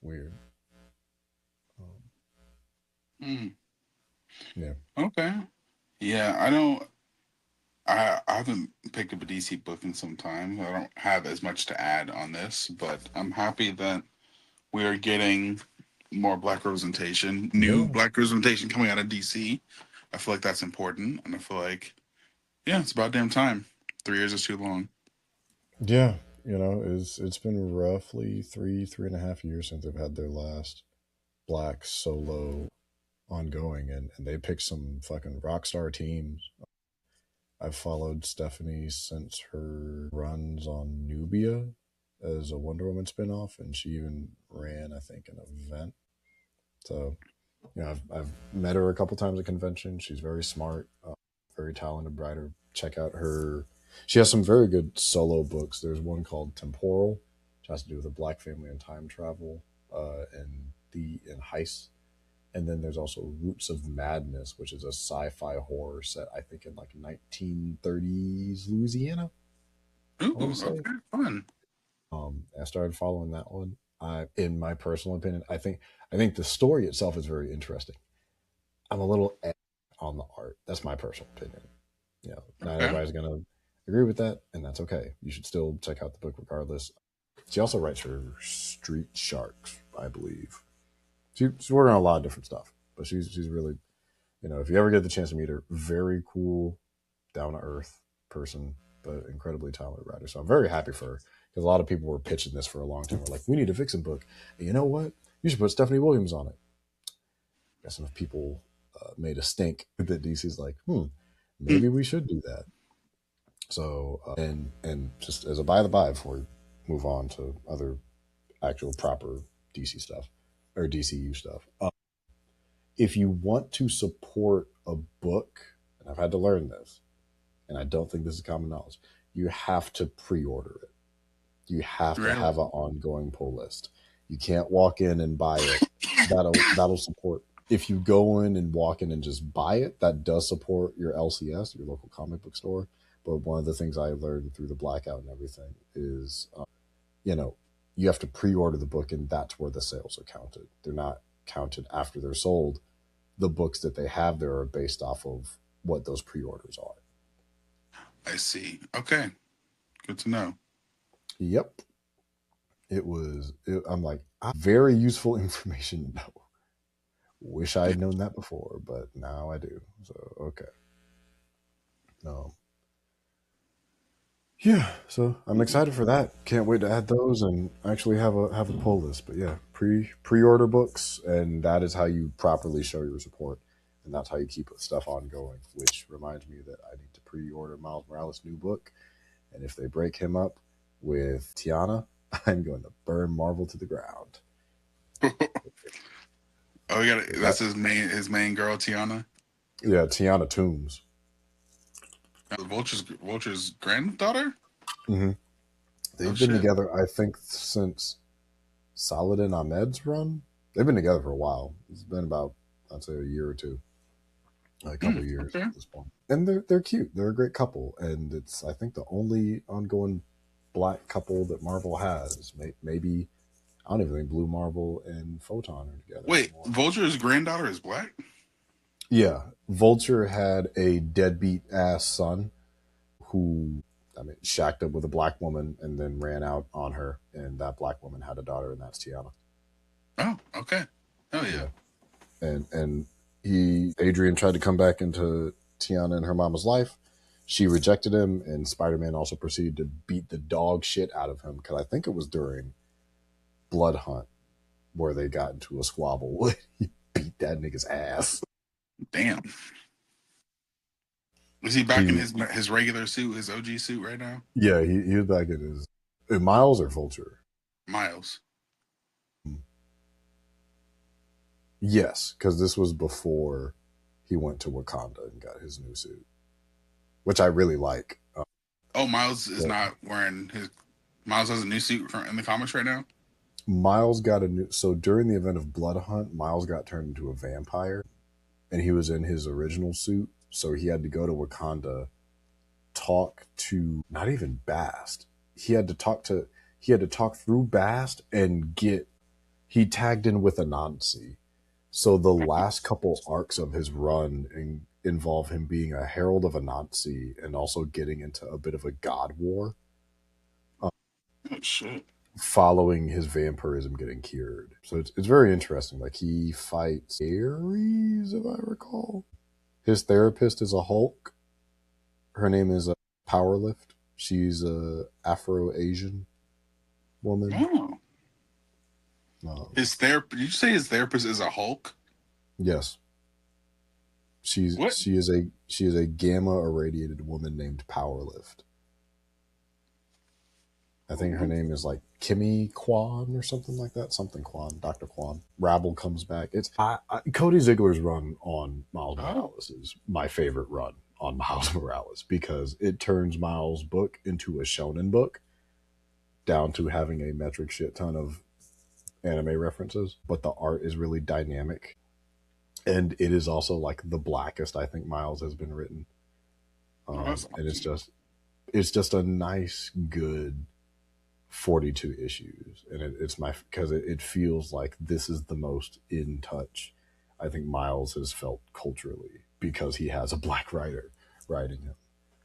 weird. Yeah. Okay. Yeah, I don't. I haven't picked up a DC book in some time. I don't have as much to add on this, but I'm happy that we are getting more Black representation, new Yeah. Black representation coming out of DC. I feel like that's important, and I feel like, yeah, it's about damn time. 3 years is too long. Yeah. It's been roughly 3.5 years since they've had their last Black solo ongoing, and they picked some fucking rock star teams. I've followed Stephanie since her runs on Nubia as a Wonder Woman spinoff, and she even ran, I think, an event. So, I've met her a couple times at convention. She's very smart, very talented writer. Check out her. She has some very good solo books. There's one called Temporal, which has to do with a black family and time travel, in Heist. And then there's also Roots of Madness, which is a sci-fi horror set, I think, in like 1930s Louisiana. I Ooh, want to say. okay, fun. I started following that one. In my personal opinion, I think the story itself is very interesting. I'm a little on the art. That's my personal opinion. Not Okay. everybody's gonna. agree with that, and that's okay. You should still check out the book regardless. She also writes for Street Sharks, I believe. She's working on a lot of different stuff, but she's really, if you ever get the chance to meet her, very cool, down to earth person, but incredibly talented writer. So I'm very happy for her, because a lot of people were pitching this for a long time. We're like, we need a Vixen book, and you know what? You should put Stephanie Williams on it. I guess enough people made a stink that DC's like, maybe we should do that. So and just as a by the by, before we move on to other actual proper DC stuff or DCU stuff, if you want to support a book, and I've had to learn this, and I don't think this is common knowledge, you have to pre-order it. You have to have an ongoing pull list. You can't walk in and buy it. That'll support. If you go in and walk in and just buy it, that does support your LCS, your local comic book store. But one of the things I learned through the blackout and everything is, you have to pre-order the book, and that's where the sales are counted. They're not counted after they're sold. The books that they have there are based off of what those pre-orders are. I see. Okay. Good to know. Yep. I'm like, very useful information to know. Wish I had known that before, but now I do. So, okay. Yeah, so I'm excited for that. Can't wait to add those and actually have a pull list. But yeah, pre-order books, and that is how you properly show your support, and that's how you keep stuff ongoing. Which reminds me that I need to pre-order Miles Morales' new book, and if they break him up with Tiana, I'm going to burn Marvel to the ground. That's his main girl, Tiana. Yeah, Tiana Toombs. Vulture's granddaughter? Mm-hmm. They've been together, I think, since Saladin Ahmed's run. They've been together for a while. It's been about, I'd say, a year or two. A couple of years at this point. And they're cute. They're a great couple. And it's, I think, the only ongoing black couple that Marvel has. Maybe, I don't even think Blue Marvel and Photon are together. Wait, anymore. Vulture's granddaughter is black? Yeah. Vulture had a deadbeat ass son who, shacked up with a black woman and then ran out on her. And that black woman had a daughter, and that's Tiana. Oh, okay. Oh, yeah. And Adrian tried to come back into Tiana and her mama's life. She rejected him, and Spider-Man also proceeded to beat the dog shit out of him, because I think it was during Blood Hunt where they got into a squabble. He beat that nigga's ass. Damn. Is he back in his regular suit, his OG suit right now? Yeah, he was back in his... Miles or Vulture? Miles. Yes, because this was before he went to Wakanda and got his new suit, which I really like. Miles is not wearing his... Miles has a new suit in the comics right now? Miles got a new... So during the event of Blood Hunt, Miles got turned into a vampire, and he was in his original suit, so he had to go to Wakanda, talk to... Not even Bast. He had to talk through Bast and get... He tagged in with Anansi. So the last couple arcs of his run involve him being a herald of Anansi and also getting into a bit of a god war. Shit. Following his vampirism getting cured. So it's very interesting. Like, he fights Ares, if I recall. His therapist is a Hulk. Her name is Powerlift. She's a Afro-Asian woman. Oh. Did you say his therapist is a Hulk? Yes. She is a gamma irradiated woman named Powerlift. I think her name is like Kimmy Kwan or something like that. Something Kwan, Dr. Kwan. Rabble comes back. It's Cody Ziegler's run on Miles Morales is my favorite run on Miles Morales, because it turns Miles' book into a shonen book, down to having a metric shit ton of anime references, but the art is really dynamic, and it is also like the blackest I think Miles has been written. Awesome. And it's just a nice, good 42 issues, and because it feels like this is the most in touch I think Miles has felt culturally, because he has a black writer writing him.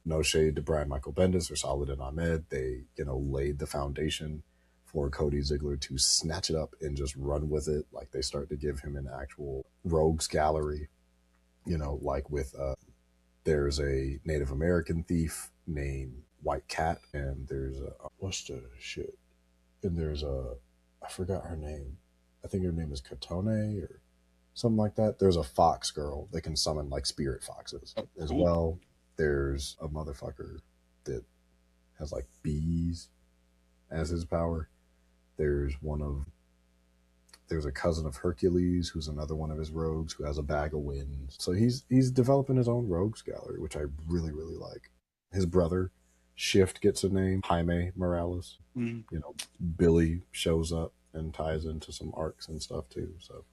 no shade to Brian Michael Bendis or Saladin Ahmed. They, laid the foundation for Cody Ziegler to snatch it up and just run with it. Like they start to give him an actual rogues gallery, like with there's a Native American thief named White Cat, and there's a what's the shit? And there's a I forgot her name. I think her name is Katone or something like that. There's a fox girl that can summon like spirit foxes Oh, as cool. well. There's a motherfucker that has like bees as his power. There's there's a cousin of Hercules who's another one of his rogues who has a bag of wind. So he's developing his own rogues gallery, which I really, really like. His brother, Shift, gets a name, Jaime Morales. Mm. Billy shows up and ties into some arcs and stuff too. So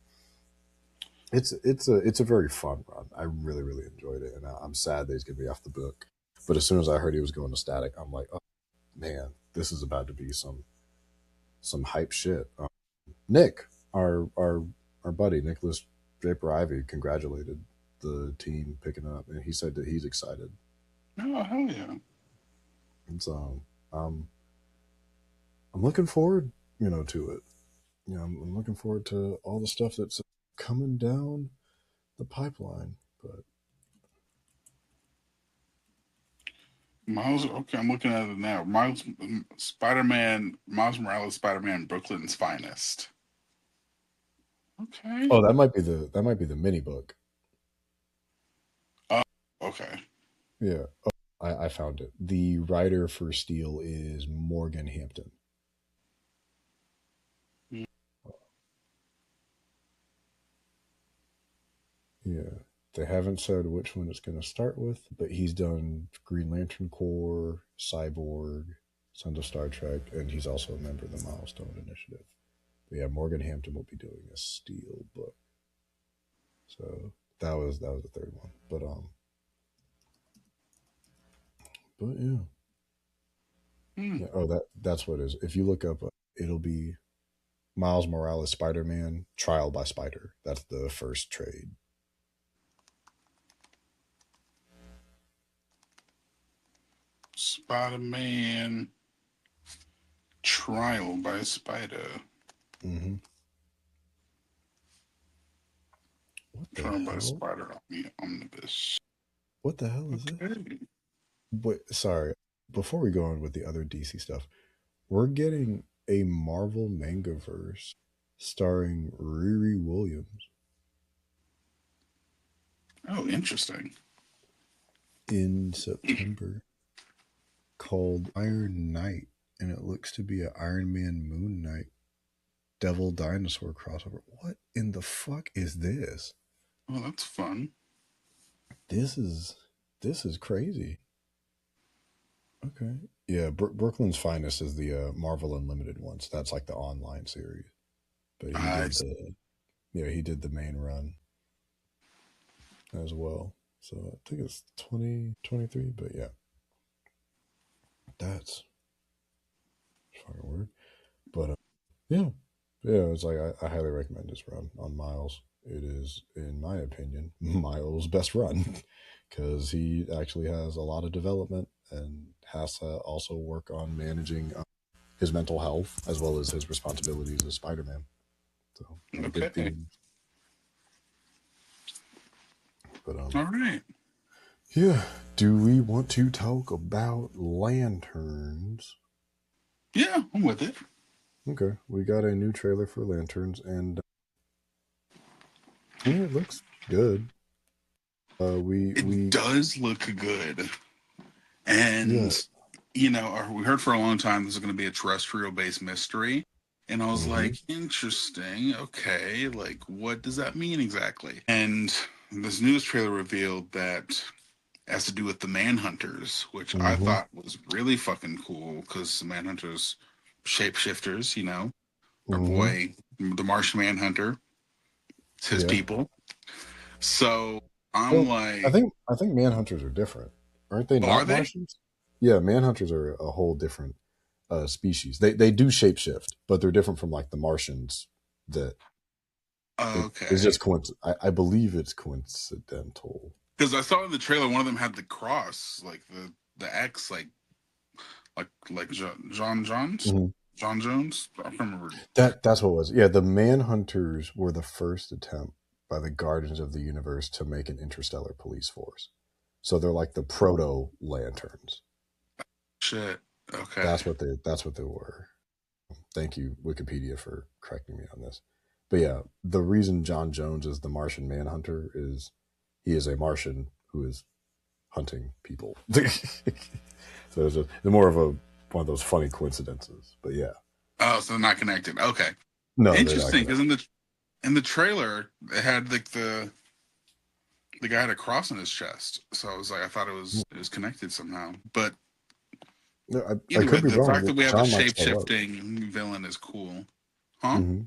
it's a very fun run. I really, really enjoyed it, and I'm sad that he's gonna be off the book. But as soon as I heard he was going to Static, I'm like, oh man, this is about to be some hype shit. Nick, our buddy Nicholas Draper Ivy, congratulated the team picking it up, and he said that he's excited. Oh, hell yeah! And so I'm looking forward, to it. I'm looking forward to all the stuff that's coming down the pipeline. But Miles, okay, I'm looking at it now. Miles Morales, Spider-Man, Brooklyn's finest. Okay. oh, that might be the mini book. Okay. Yeah. Oh, I found it. The writer for Steel is Morgan Hampton. Mm. Yeah. They haven't said which one it's going to start with, but he's done Green Lantern Corps, Cyborg, Sons of Star Trek, and he's also a member of the Milestone Initiative. But yeah, Morgan Hampton will be doing a Steel book. So that was the third one. But yeah. Mm. Yeah, oh, that's what it is. If you look up, it'll be Miles Morales Spider-Man Trial by Spider. That's the first trade. Spider-Man Trial by Spider. Mm-hmm. What the Trial by hell? Spider Omnibus. What the hell is Okay. this? Wait, sorry. Before we go on with the other DC stuff, we're getting a Marvel manga verse starring Riri Williams Oh, interesting. in September called Iron Knight, and it looks to be an Iron Man Moon Knight Devil Dinosaur crossover. What in the fuck is this? Oh, that's fun. This is crazy. Okay. Yeah, Brooklyn's Finest is the Marvel Unlimited one. So that's like the online series. But he did the main run as well. So I think it's 2023, but yeah. That's fucking weird. But yeah. Yeah, it's like I highly recommend this run on Miles. It is, in my opinion, Miles' best run because he actually has a lot of development and has to also work on managing his mental health as well as his responsibilities as Spider-Man. So big Okay. themes. But All right. yeah. Do we want to talk about Lanterns? Yeah, I'm with it. Okay, we got a new trailer for Lanterns, and yeah, it looks good. It does look good. And, we heard for a long time this is going to be a terrestrial-based mystery. And I was like, interesting. Okay, like, what does that mean exactly? And this news trailer revealed that it has to do with the Manhunters, which I thought was really fucking cool because the Manhunters, shapeshifters, our boy, the Martian Manhunter, it's his people. So I'm like, I think Manhunters are different, aren't they? Not are they? Martians? Yeah, Manhunters are a whole different species. They do shapeshift, but they're different from like the Martians. That Okay. it's just I believe it's coincidental. Because I saw in the trailer one of them had the cross, like the X, like John Jones, Mhm. John Jones. I don't remember. That's what it was. Yeah, the Manhunters were the first attempt by the Guardians of the Universe to make an interstellar police force. So they're like the proto Lanterns. Shit. Okay. That's what they were. Thank you, Wikipedia, for correcting me on this. But yeah, the reason John Jones is the Martian Manhunter is he is a Martian who is hunting people. So it's more of one of those funny coincidences. But yeah, Oh, so they're not connected. Okay. no, they're not Interesting, connected. because in the trailer it had like the guy had a cross on his chest. So I was like, I thought it was connected somehow. But No, I anyway, could be the wrong. fact that we have a John might still up. shape-shifting villain is cool. Huh? Mm-hmm.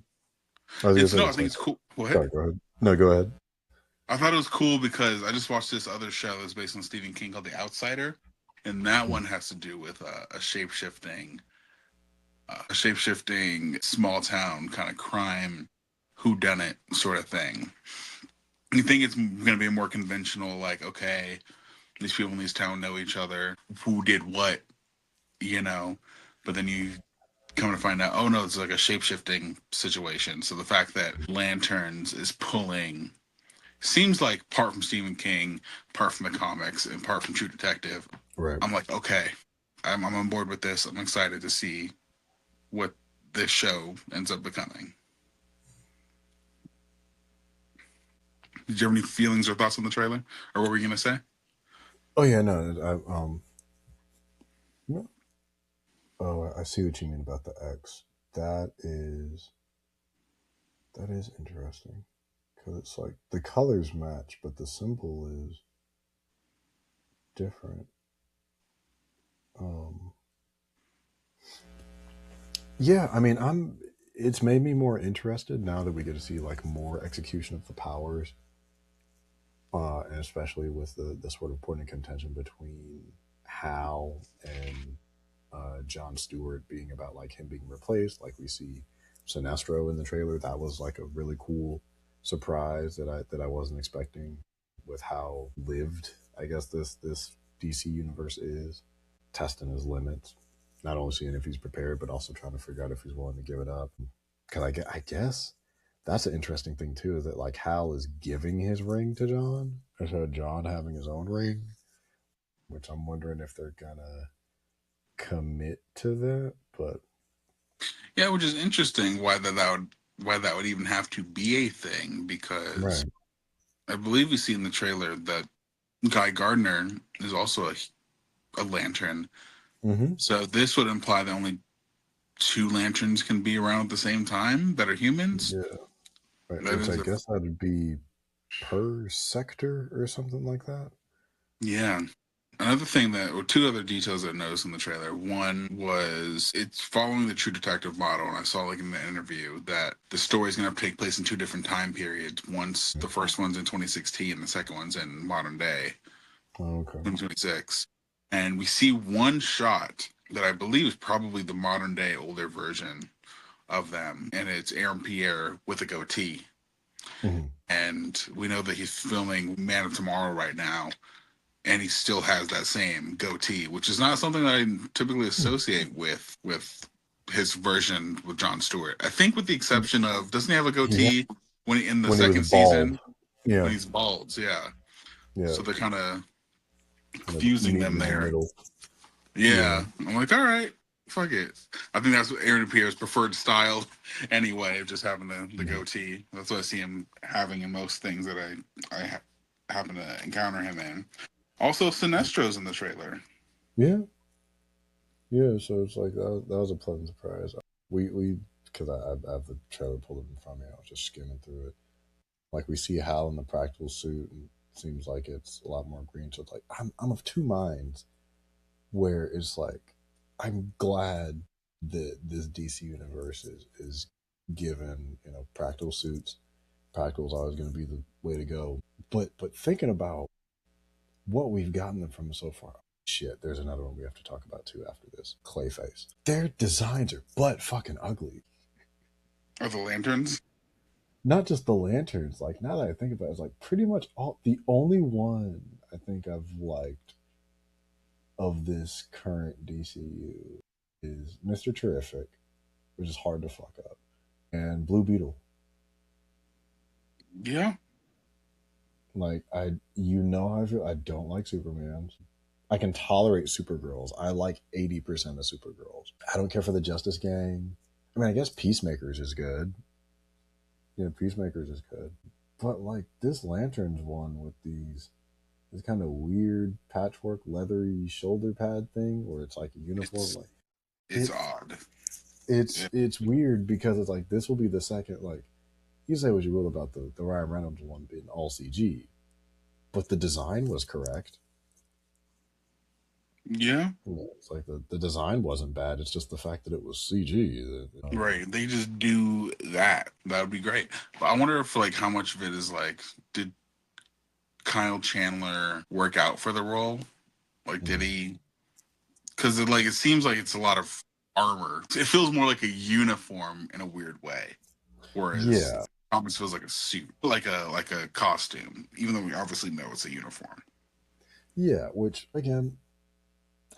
I was gonna It's say no, I it's think like. it's cool. What? Sorry, go ahead. No, go ahead. I thought it was cool because I just watched this other show that's based on Stephen King called The Outsider, and that one has to do with a shape-shifting small town kind of crime, whodunit sort of thing. You think it's going to be more conventional, like, okay, these people in this town know each other, who did what, you know, but then you come to find out, oh no, it's like a shape-shifting situation. So the fact that Lanterns is pulling seems like part from Stephen King, part from the comics, and part from True Detective. Right. I'm like, okay, I'm on board with this. I'm excited to see what this show ends up becoming. Did you have any feelings or thoughts on the trailer, or what were you gonna say? Oh yeah, no. No. Oh, I see what you mean about the X. That is that is interesting because it's like the colors match, but the symbol is different. Um, yeah, I mean, I'm. It's made me more interested now that we get to see like more execution of the powers, and especially with the sort of point of contention between Hal and John Stewart being about like him being replaced. Like we see Sinestro in the trailer. That was like a really cool surprise that I wasn't expecting with how lived I guess this DC universe is, testing his limits, not only seeing if he's prepared but also trying to figure out if he's willing to give it up. Because I guess that's an interesting thing too, that like Hal is giving his ring to John instead of John having his own ring, which I'm wondering if they're gonna commit to that. But Yeah, which is interesting. Why that would even have to be a thing? Because right. I believe we see in the trailer that Guy Gardner is also a lantern. Mm-hmm. So this would imply that only two lanterns can be around at the same time that are humans. Yeah. Right. That Which I is guess that'd be per sector or something like that. yeah. Another thing or two other details that I noticed in the trailer. One was it's following the True Detective model, and I saw like in the interview that the story is going to take place in two different time periods. Once the first one's in 2016, and the second one's in modern day, Oh, okay. 2026. And we see one shot that I believe is probably the modern day older version of them, and it's Aaron Pierre with a goatee. Mm-hmm. And we know that he's filming Man of Tomorrow right now, and he still has that same goatee, which is not something that I typically associate with his version with Jon Stewart. I think, with the exception of, doesn't he have a Yeah. goatee in the When he was second bald. season when Yeah. he's bald? Yeah. Yeah. So they're kind of Kind of fusing meet them in the there. middle. Yeah. Yeah, I'm like, all right, fuck it. I think that's Aaron Pierre's preferred style, anyway, of just having the goatee. That's what I see him having in most things that I happen to encounter him in. Also, Sinestro's in the trailer. Yeah. Yeah. So it's like that was a pleasant surprise. We because I have the trailer pulled up in front of me. I was just skimming through it. Like we see Hal in the practical suit, and it seems like it's a lot more green. So it's like I'm of two minds. Where it's like I'm glad that this DC universe is given practical suits. Practical is always going to be the way to go. But thinking about what we've gotten from so far. Shit, there's another one we have to talk about too after this. Clayface. Their designs are butt fucking ugly. Or the lanterns. not just the lanterns. Like now that I think about it, it's like pretty much all. The only one I think I've liked of this current DCU is Mister Terrific, which is hard to fuck up, and Blue Beetle. Yeah, Like how I feel. I don't like Superman. I can tolerate Supergirls. I like 80% of Supergirls. I don't care for the Justice Gang. I mean, I guess Peacemakers is good. Yeah, Peacemakers is good. But like this Lanterns one with this kind of weird patchwork leathery shoulder pad thing where it's like a uniform, it's like it's it odd. Yeah. it's weird because it's like this will be the second, like, you say what you will about the Ryan Reynolds one being all CG, but the design was correct. Yeah, It's like the design wasn't bad. It's just the fact that it was CG. right. They just do that. That would be great. But I wonder if like how much of it is like, did Kyle Chandler work out for the role? Like, did Mhm. he? Because it seems like it's a lot of armor. It feels more like a uniform in a weird way, whereas Yeah, comics feels like a suit, like a costume, even though we obviously know it's a uniform. yeah. Which again,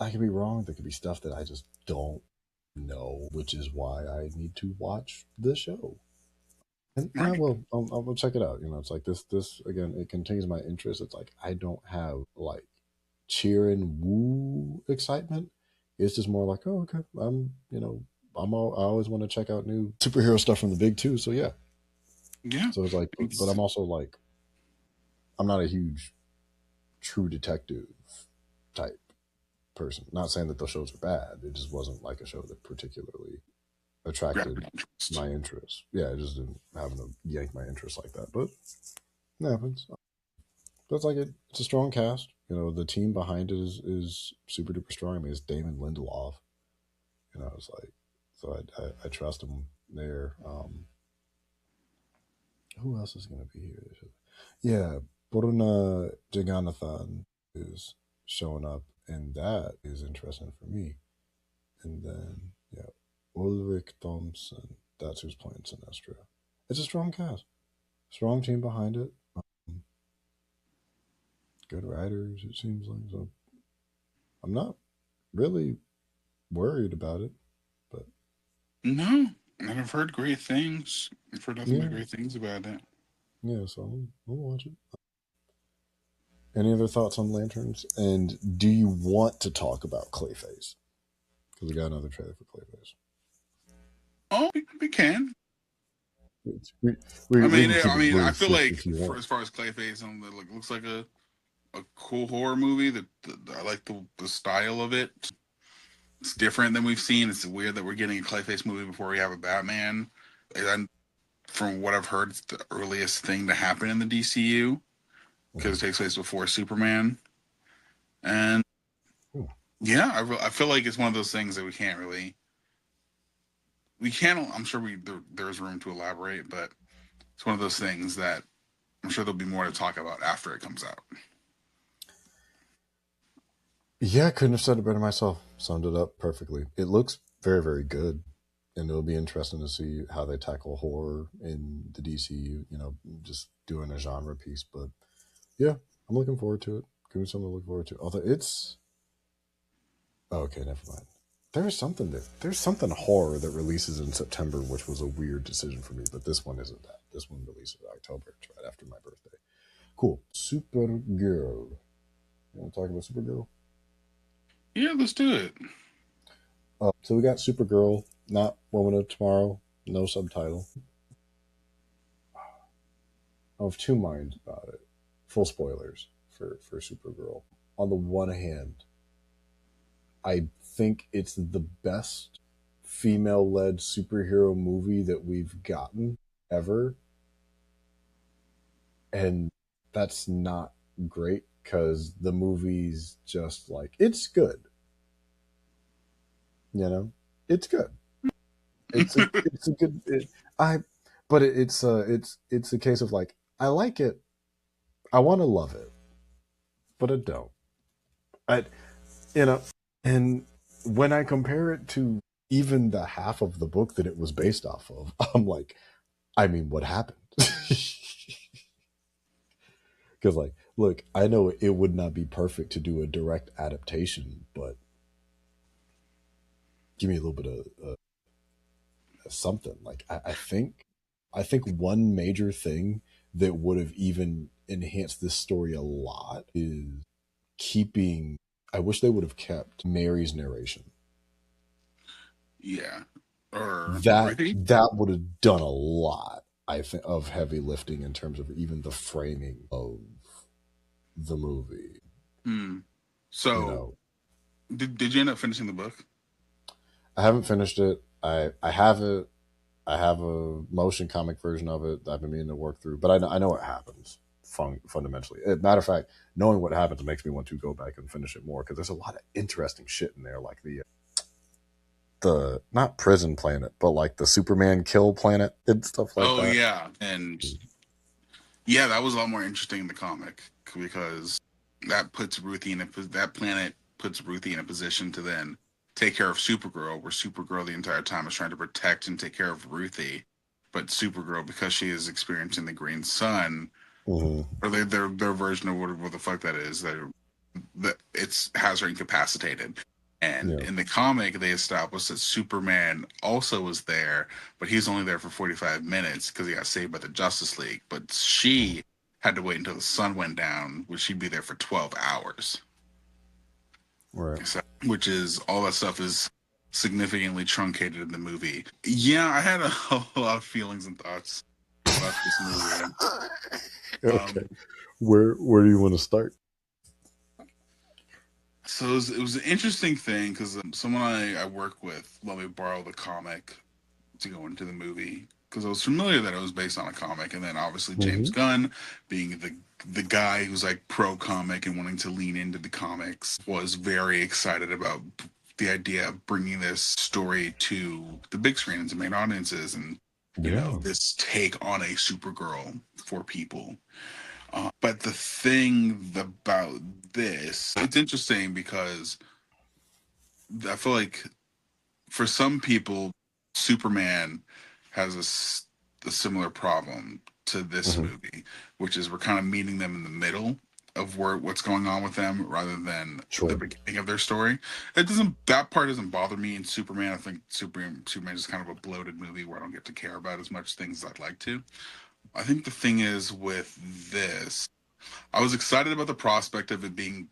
I could be wrong. There could be stuff that I just don't know, which is why I need to watch the show. And I Right. will. I'll check it out. It's like this again. It continues my interest. It's like I don't have like cheer and woo excitement. It's just more like, oh, okay. I always want to check out new superhero stuff from the big two. So yeah. Yeah. So it's like, but I'm also like, I'm not a huge True Detective type person. Not saying that those shows are bad. It just wasn't like a show that particularly Grab attracted your interest. my interest. Yeah, it just didn't happen to yank my interest like that. But it happens. But it's like it's a strong cast. The team behind it is super duper strong. I mean, it's Damon Lindelof. It's like, so I trust him there. Who else is going to be here? Yeah, Bruna Jagannathan is showing up, and that is interesting for me. And then, yeah, Ulrich Thompson, that's who's playing Sinestro. It's a strong cast, strong team behind it. Good writers, it seems like. So I'm not really worried about it, but No, and I've heard great things. I've heard nothing but yeah, great things about it. yeah. So I'll watch it. Any other thoughts on Lanterns? And do you want to talk about Clayface? Because we got another trailer for Clayface. Oh, we can. It's, we can keep I it mean, I brief feel like if you for want. as far as Clayface, it looks like a cool horror movie. I like the style of it. It's different than we've seen. It's weird that we're getting a Clayface movie before we have a Batman. And from what I've heard, it's the earliest thing to happen in the DCU because Mhm. it takes place before Superman. And Hmm. yeah, I feel like it's one of those things that we can't. I'm sure there's room to elaborate, but it's one of those things that I'm sure there'll be more to talk about after it comes out. Yeah, I couldn't have said it better myself. Summed it up perfectly. It looks very, very good. And it'll be interesting to see how they tackle horror in the DCU, just doing a genre piece. But yeah, I'm looking forward to it. Give me something to look forward to. Although it's okay, never mind. There's something horror that releases in September, which was a weird decision for me. But this one isn't that. This one releases in October. It's right after my birthday. Cool. Supergirl. You want to talk about Supergirl? Yeah, let's do it. So we got Supergirl, not Woman of Tomorrow, no subtitle. I'm of two minds about it. Full spoilers for Supergirl. On the one hand, I think it's the best female led superhero movie that we've gotten ever. And that's not great because the movie's just like, it's good. It's good. It's a good, I, but it's a case of like, I like it. I want to love it, but I don't. I, you know, and when I compare it to even the half of the book that it was based off of, I'm like, I mean, what happened? Because, like, look, I know it would not be perfect to do a direct adaptation, but give me a little bit of something. Like, I think one major thing that would have even enhanced this story a lot is keeping. I wish they would have kept Mary's narration. Yeah. Or That Ruthie? that would have done a lot, I think, of heavy lifting in terms of even the framing of the movie. Hmm. You So, know, did you end up finishing the book? I haven't finished it. I have it. I have a motion comic version of it that I've been meaning to work through, but I know what happens fundamentally. Matter of fact, knowing what happens makes me want to go back and finish it more because there's a lot of interesting shit in there, like the not prison planet, but like the Superman kill planet and stuff like Oh that. yeah, and yeah, that was a lot more interesting in the comic because that puts Ruthie in that planet puts Ruthie in a position to then take care of Supergirl, where Supergirl the entire time is trying to protect and take care of Ruthie, but Supergirl, because she is experiencing the Green Sun, Mm-hmm. or their version of what the fuck that is, that it's has her incapacitated. And Yeah. in the comic, they established that Superman also was there, but he's only there for 45 minutes because he got saved by the Justice League. But she had to wait until the sun went down, which she'd be there for 12 hours. Right. So, which is all that stuff is significantly truncated in the movie. Yeah, I had a lot of feelings and thoughts about this movie. Okay. Um, Where do you want to start? So it was an interesting thing because someone I work with let me borrow the comic to go into the movie because I was familiar that it was based on a comic, and then obviously James Mm-hmm. Gunn, being the guy who's like pro comic and wanting to lean into the comics, was very excited about the idea of bringing this story to the big screen and to main audiences, and Yeah. this take on a Supergirl for people. But the thing about this, it's interesting because I feel like for some people, Superman has a similar problem to this Mm-hmm. movie, which is we're kind of meeting them in the middle of what's going on with them rather than the Sure. beginning of their story. That part doesn't bother me in Superman. I think Superman is kind of a bloated movie where I don't get to care about as much things as I'd like to. I think the thing is with this, I was excited about the prospect of it being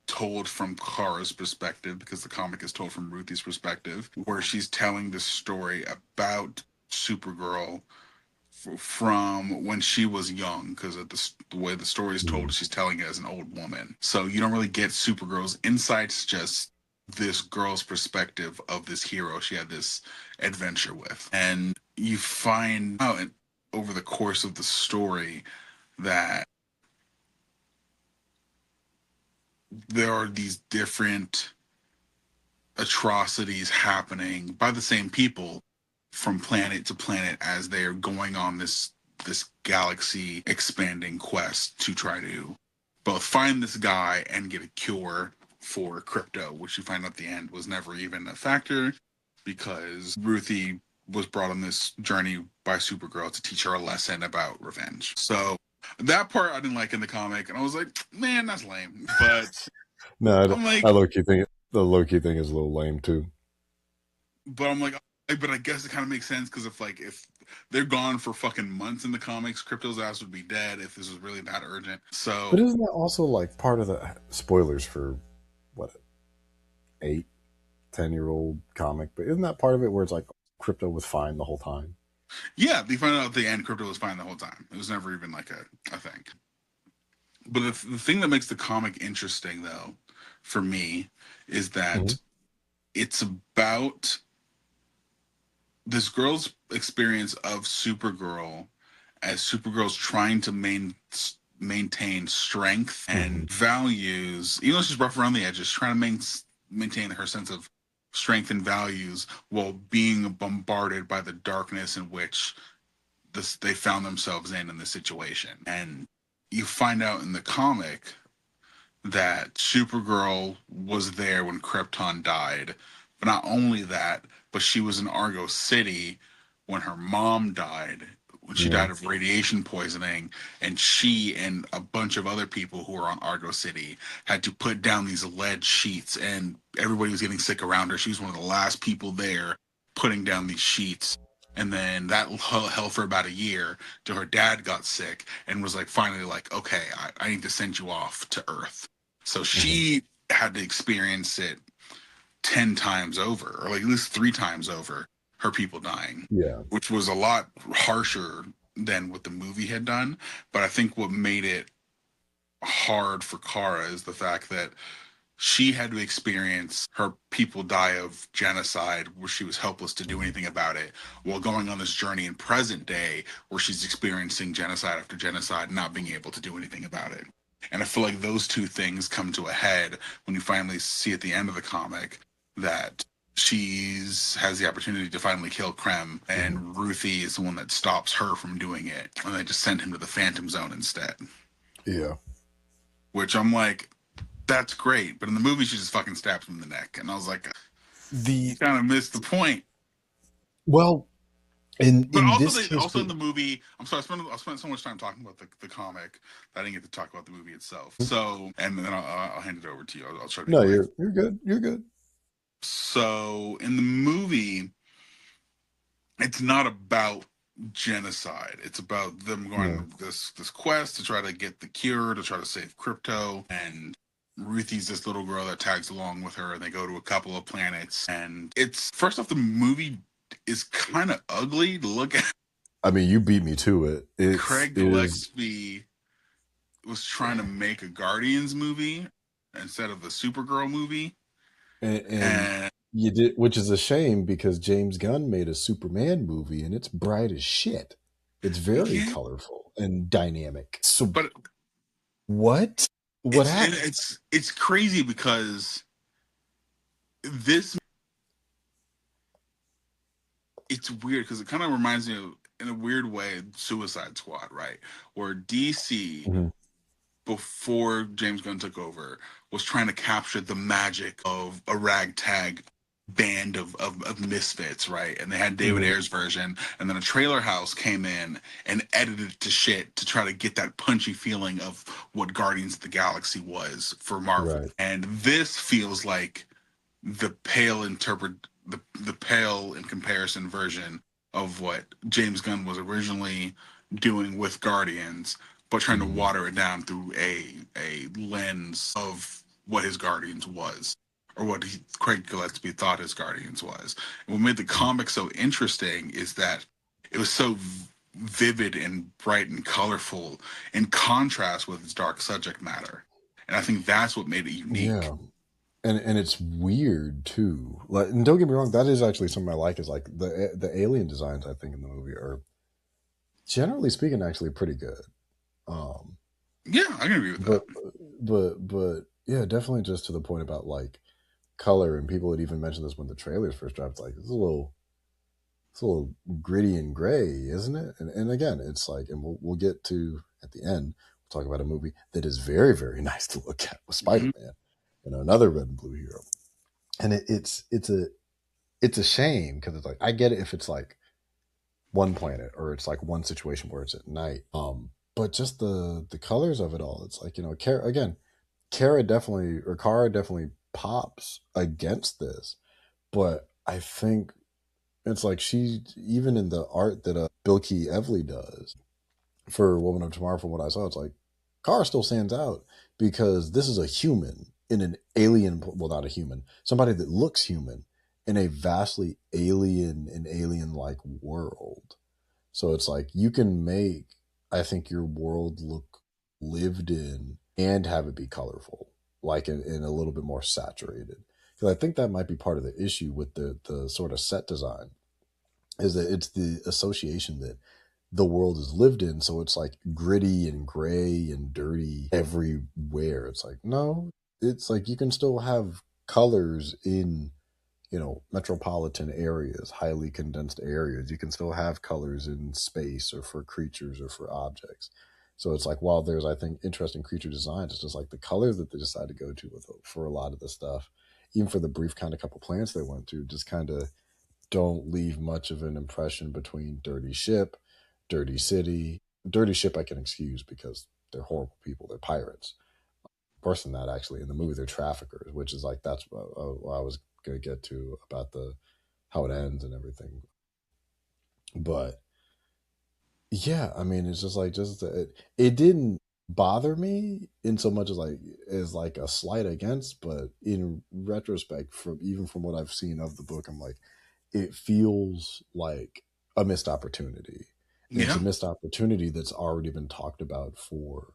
told from Kara's perspective because the comic is told from Ruthie's perspective, where she's telling this story about Supergirl from when she was young. Because the way the story is Mm-hmm. told, she's telling it as an old woman. So you don't really get Supergirl's insights, just this girl's perspective of this hero she had this adventure with. And you find out over the course of the story that there are these different atrocities happening by the same people from planet to planet as they're going on this galaxy expanding quest to try to both find this guy and get a cure for crypto, which you find at the end was never even a factor because Ruthie was brought on this journey by Supergirl to teach her a lesson about revenge. So that part I didn't like in the comic, and I was like, man, that's lame. But No, I'm I like, low key think the low key thing is a little lame too. but I'm like, but I guess it kind of makes sense because if they're gone for fucking months in the comics, Crypto's ass would be dead if this was really that urgent. But So isn't that also like part of the spoilers for what 8, 10-year-old comic? But isn't that part of it where it's like Crypto was fine the whole time? yeah, they found out at the end Crypto was fine the whole time. It was never even like a thing. But the thing that makes the comic interesting though, for me, is Mm-hmm. that it's about this girl's experience of Supergirl as Supergirl's trying to maintain strength Mm-hmm. and values, even though she's rough around the edges, trying to maintain her sense of strength and values while being bombarded by the darkness in which they found themselves in this situation. And you find out in the comic that Supergirl was there when Krypton died. But not only that, but she was in Argo City when her mom died when she Yeah. died of radiation poisoning, and she and a bunch of other people who were on Argo City had to put down these lead sheets, and everybody was getting sick around her. She was one of the last people there putting down these sheets. And then that held for about a year till her dad got sick and was like, finally, like, okay, I need to send you off to Earth. So Mhm. she had to experience it 10 times over, or like at least 3 times over, her people dying, Yeah. which was a lot harsher than what the movie had done. But I think what made it hard for Kara is the fact that she had to experience her people die of genocide where she was helpless to do Mhm. anything about it, while going on this journey in present day where she's experiencing genocide after genocide, not being able to do anything about it. And I feel like those two things come to a head when you finally see at the end of the comic that she's has the opportunity to finally kill Krem, Mhm. and Ruthie is the one that stops her from doing it, and they just send him to the Phantom Zone instead. Yeah. Which I'm like, that's great, but in the movie she just fucking stabs him in the neck, and I was like, The you kind of missed the point. well, But in also, this case, also in the movie, I'm sorry, I spent so much time talking about the comic that I didn't get to talk about the movie itself. So, and then I'll hand it over to you. I'll try to be no, quick. you're good. You're good. So, in the movie, it's not about genocide. It's about them going No. on this quest to try to get the cure, to try to save crypto, and Ruthie's this little girl that tags along with her, and they go to a couple of planets. And it's first off, the movie is kind of ugly to look at. I mean, you beat me to it. Craig It is, Gillespie was trying to make a Guardians movie instead of the Supergirl movie, and and you did, which is a shame because James Gunn made a Superman movie and it's bright as shit. It's very yeah, colorful and dynamic. So but what? What happened? it's crazy because this it's weird because it kind of reminds me of, in a weird way, Suicide Squad, right? Where DC, Mhm. before James Gunn took over, was trying to capture the magic of a ragtag band of misfits, right? And they had David Mhm. Ayer's version, and then a trailer house came in and edited it to shit to try to get that punchy feeling of what Guardians of the Galaxy was for Marvel. Right. And this feels like the the pale in comparison version of what James Gunn was originally doing with Guardians, but trying to Mhm. water it down through a lens of what his Guardians was, or what Craig Gillespie thought his Guardians was. And what made the Mhm. comic so interesting is that it was so vivid and bright and colorful in contrast with its dark subject matter. And I think that's what made it unique. Yeah. And it's weird too. Like, and don't get me wrong, that is actually something I like. Is like the alien designs I think in the movie are generally speaking actually pretty good. Um, Yeah, I can agree with that. but but yeah, definitely just to the point about like color, and people had even mentioned this when the trailers first dropped. Like it's a little gritty and gray, isn't it? And again, it's like, and we'll get to at the end. We'll talk about a movie that is very nice to look at with Spider Mhm. Man, another red and blue hero. And it's a shame because it's like I get it if it's like one planet or it's like one situation where it's at night. But just the colors of it all, it's like Kara definitely pops against this, but I think it's like she even in the art that Bilky Evely does for Woman of Tomorrow, from what I saw, it's like Kara still stands out because this is a human in an alien, well, not a human, somebody that looks human in a vastly alien and alien like world. So it's like you can make, I think, your world look lived in and have it be colorful, like in a little bit more saturated. Because I think that might be part of the issue with the sort of set design is that it's the association that the world is lived in. So it's like gritty and gray and dirty everywhere. It's like, no, it's like you can still have colors in, metropolitan areas, highly condensed areas. You can still have colors in space or for creatures or for objects. So it's like, while there's, I think, interesting creature designs, it's just like the colors that they decide to go to with for a lot of the stuff, even for the brief kind of couple plants they went through, just kind of don't leave much of an impression between dirty ship, dirty city. Dirty ship I can excuse because they're horrible people. They're pirates. Worse than that, actually. In the movie, they're traffickers, which is like that's what I was going to get to about the how it ends and everything. But yeah, I mean, it's just like it didn't bother me in so much as like a slight against, but in retrospect, from what I've seen of the book, I'm like, it feels like a missed opportunity. And it's a Yeah. missed opportunity that's already been talked about for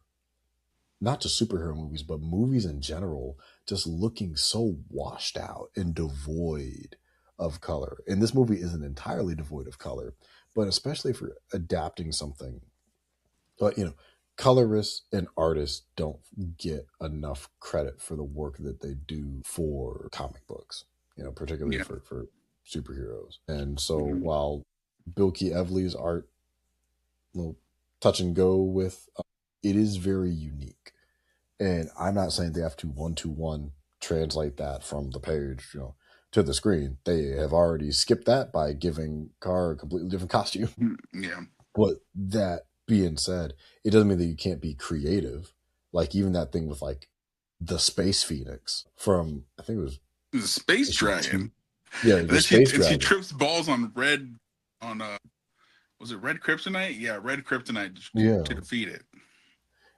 not just superhero movies, but movies in general, just looking so washed out and devoid of color. And this movie isn't entirely devoid of color, but especially for adapting something, but colorists and artists don't get enough credit for the work that they do for comic books, particularly Yeah. for superheroes. And so Mhm. while Bilky Evely's art, will touch and go with, it is very unique. And I'm not saying they have to one translate that from the page, to the screen. They have already skipped that by giving Carr a completely different costume. Yeah. But that being said, it doesn't mean that you can't be creative. Like even that thing with like the Space Phoenix from I think it was The space issue two. dragon. Yeah, And the then Space she Dragon. trips balls on red on was it red kryptonite? Yeah, red kryptonite to Yeah. defeat it.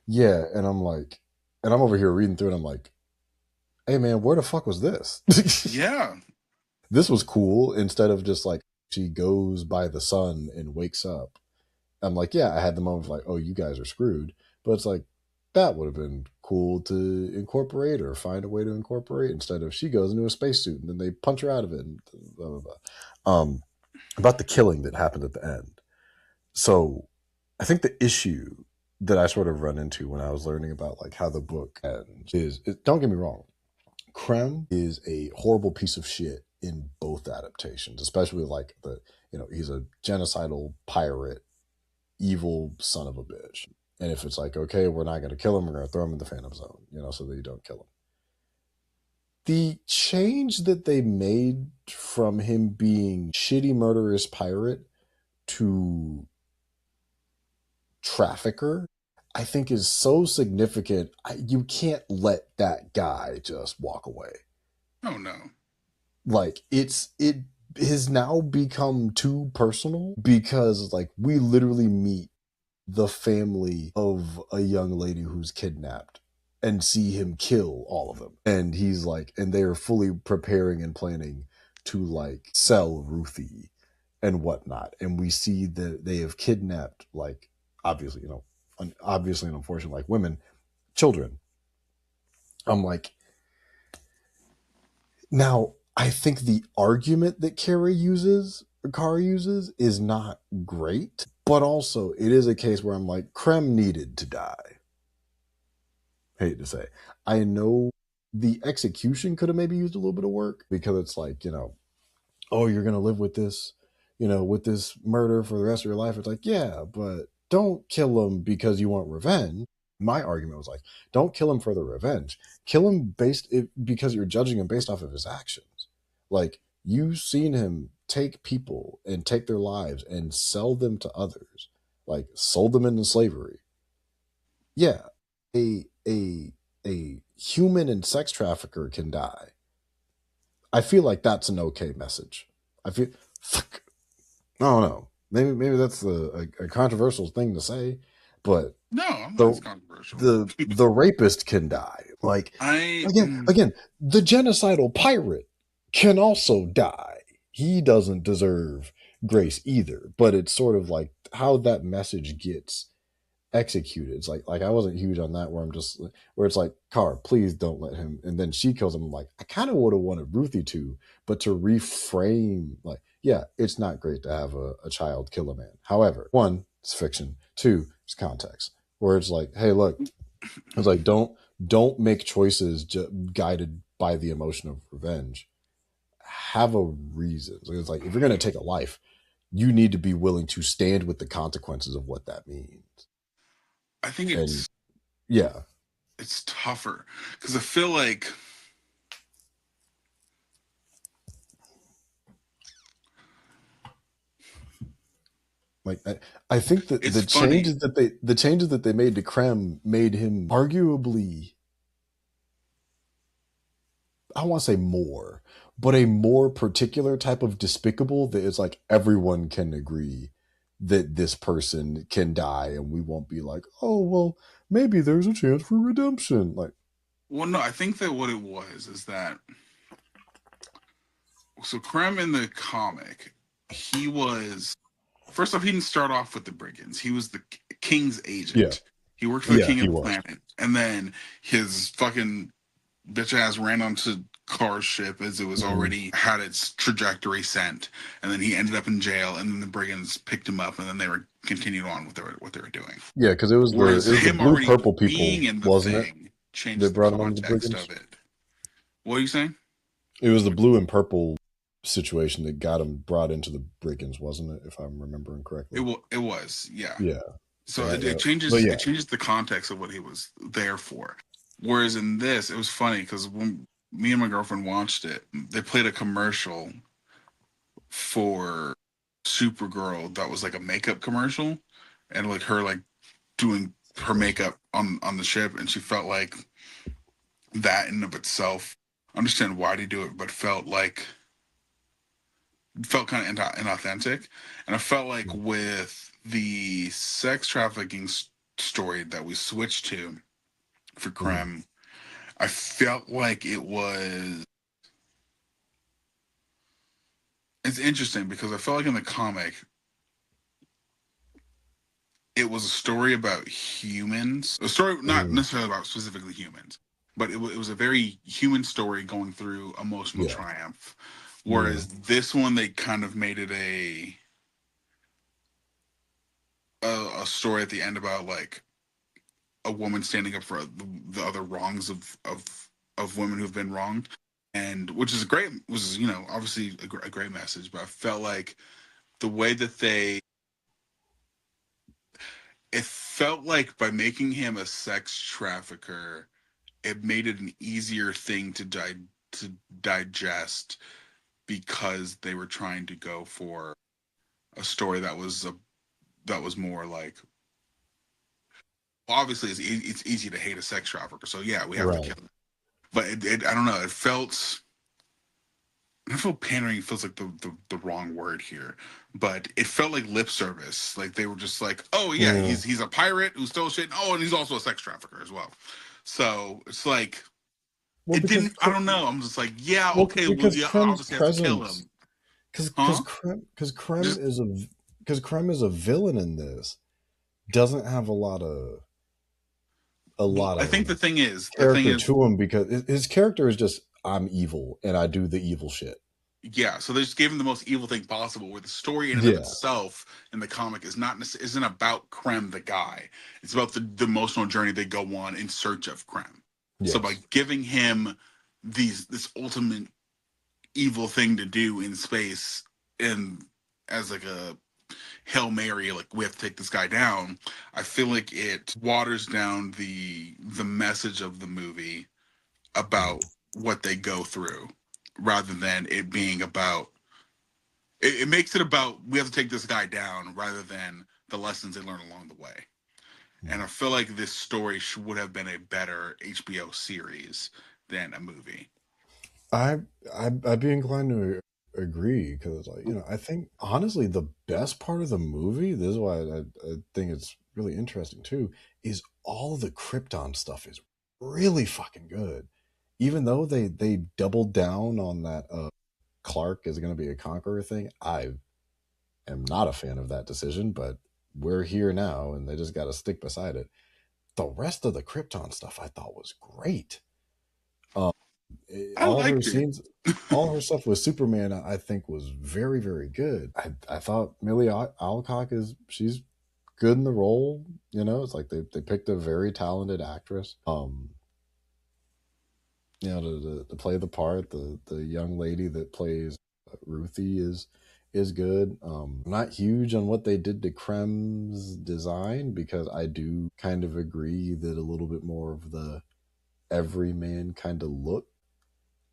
Yeah. And I'm like, and I'm over here reading through it. I'm like, hey man, where the fuck was this? Yeah. This was cool instead of just like she goes by the sun and wakes up. I'm like, yeah, I had the moment of like, oh, you guys are screwed. But it's like, that would have been cool to incorporate or find a way to incorporate instead of she goes into a spacesuit and then they punch her out of it and blah, blah, blah. About the killing that happened at the end. So I think the issue that I sort of run into when I was learning about like how the book ends don't get me wrong, Krem is a horrible piece of shit in both adaptations, especially like he's a genocidal pirate, evil son of a bitch. And if it's like, okay, we're not going to kill him, we're going to throw him in the Phantom Zone, so that you don't kill him. The change that they made from him being shitty murderous pirate to trafficker, I think is so significant. You can't let that guy just walk away. Oh no. Like it has now become too personal because like we literally meet the family of a young lady who's kidnapped and see him kill all of them. And he's like, and they're fully preparing and planning to like sell Ruthie and whatnot. And we see that they have kidnapped, like, obviously, obviously and unfortunately, like women, children. I'm like, now I think the argument that Khary uses is not great, but also it is a case where I'm like, Krem needed to die. Hate to say. I know the execution could have maybe used a little bit of work because it's like, oh, you're going to live with this, with this murder for the rest of your life. It's like, yeah, but don't kill him because you want revenge. My argument was like, don't kill him for the revenge. Kill him because you're judging him based off of his actions. Like, you've seen him take people and take their lives and sell them to others, like sold them into slavery. Yeah, a human and sex trafficker can die. I feel like that's an okay message. I feel fuck. I don't know. Maybe that's a controversial thing to say, but No, I'm not as the controversial. the rapist can die. Like I again, the genocidal pirate can also die. He doesn't deserve grace either. But it's sort of like how that message gets executed. It's like I wasn't huge on that where it's like, Carr, please don't let him. And then she kills him. I'm like, I kind of would have wanted Ruthie to, but to reframe, like, yeah, it's not great to have a child kill a man. However, one, it's fiction. Two, it's context. Where it's like, hey, look, it's like don't make choices guided by the emotion of revenge. Have a reason. So it's like if you're gonna take a life, you need to be willing to stand with the consequences of what that means. I think And yeah, it's tougher because I feel like Like I think that It's funny. the changes that they made to Krem made him arguably, I don't want to say more, but a more particular type of despicable that is like everyone can agree that this person can die and we won't be like, oh well, maybe there's a chance for redemption. Like, Well, no, I think that what it was is that so Krem in the comic, he was first off, he didn't start off with the Brigands. He was the king's yeah, agent. He worked for the yeah, king he of the was. planet, and then his fucking bitch ass ran onto Car's ship as it was Mhm. already had its trajectory sent, and then he ended up in jail, and then the Brigands picked him up, and then they were continued on with what they were doing. Yeah, because it Whereas was the him blue already purple being people, in the wasn't it, thing changes that the brought him onto the context brigands? of it. What are you saying? It was the blue and purple situation that got him brought into the brigands, wasn't it? If I'm remembering correctly. It was, yeah. Yeah, So yeah, yeah. it But changes yeah, the context of what he was there for. Whereas in this, it was funny because when me and my girlfriend watched it, they played a commercial for Supergirl that was like a makeup commercial, and like her like doing her makeup on the ship, and she felt like that in of itself. Understand why they do it, but felt kind of inauthentic, and I felt like with the sex trafficking story that we switched to for mm, Krem, I felt like it was. It's interesting because I felt like in the comic, it was a story about humans. A story not mm, necessarily about specifically humans, but it was a very human story going through emotional yeah, triumph. mm, Whereas this one, they kind of made it a story at the end about like a woman standing up for the other wrongs of women who've been wronged, and which is great. Was obviously a great message, but I felt like the way that it felt like by making him a sex trafficker, it made it an easier thing to digest because they were trying to go for a story that was more like obviously it's easy to hate a sex trafficker, so yeah, we have to right. kill him. But I don't know, it felt I feel pandering feels like the wrong word here, but it felt like lip service. Like they were just like, oh yeah, Mm. he's a pirate who stole shit. Oh, and he's also a sex trafficker as well. So it's like Well, it because didn't. I don't know. I'm just like, yeah, well, okay, well, because yeah, Krem's obviously has to kill presence, him, huh? because Krem Just is a because Krem is a villain in this, doesn't have a well, lot I think of the thing character is, to him because his character is just, I'm evil and I do the evil shit. yeah. So they just gave him the most evil thing possible. Where the story in and of Yeah. itself in the comic is not isn't about Krem the guy. It's about the emotional journey they go on in search of Krem. So by Yes. giving him this ultimate evil thing to do in space and as like a Hail Mary, like we have to take this guy down, I feel like it waters down the message of the movie Mm. about what they go through rather than it being about it makes it about we have to take this guy down rather than the lessons they learn along the way. And Mm. I feel like this story would have been a better HBO series than a movie. I I'd be inclined to agree because, like, I think honestly the best part of the movie, this is why I think it's really interesting too, is all of the Krypton stuff is really fucking good. Even though they doubled down on that Clark is going to be a conqueror thing, I am not a fan of that decision, but we're here now and they just got to stick beside it. The rest of the Krypton stuff I thought was great. Um, I all her liked it. scenes, all her stuff with Superman, I think was very, very good. I thought Millie Alcock she's good in the role. It's like they picked a very talented actress. To play the part. The young lady that plays Ruthie is good. I'm not huge on what they did to Krem's design because I do kind of agree that a little bit more of the everyman kind of look,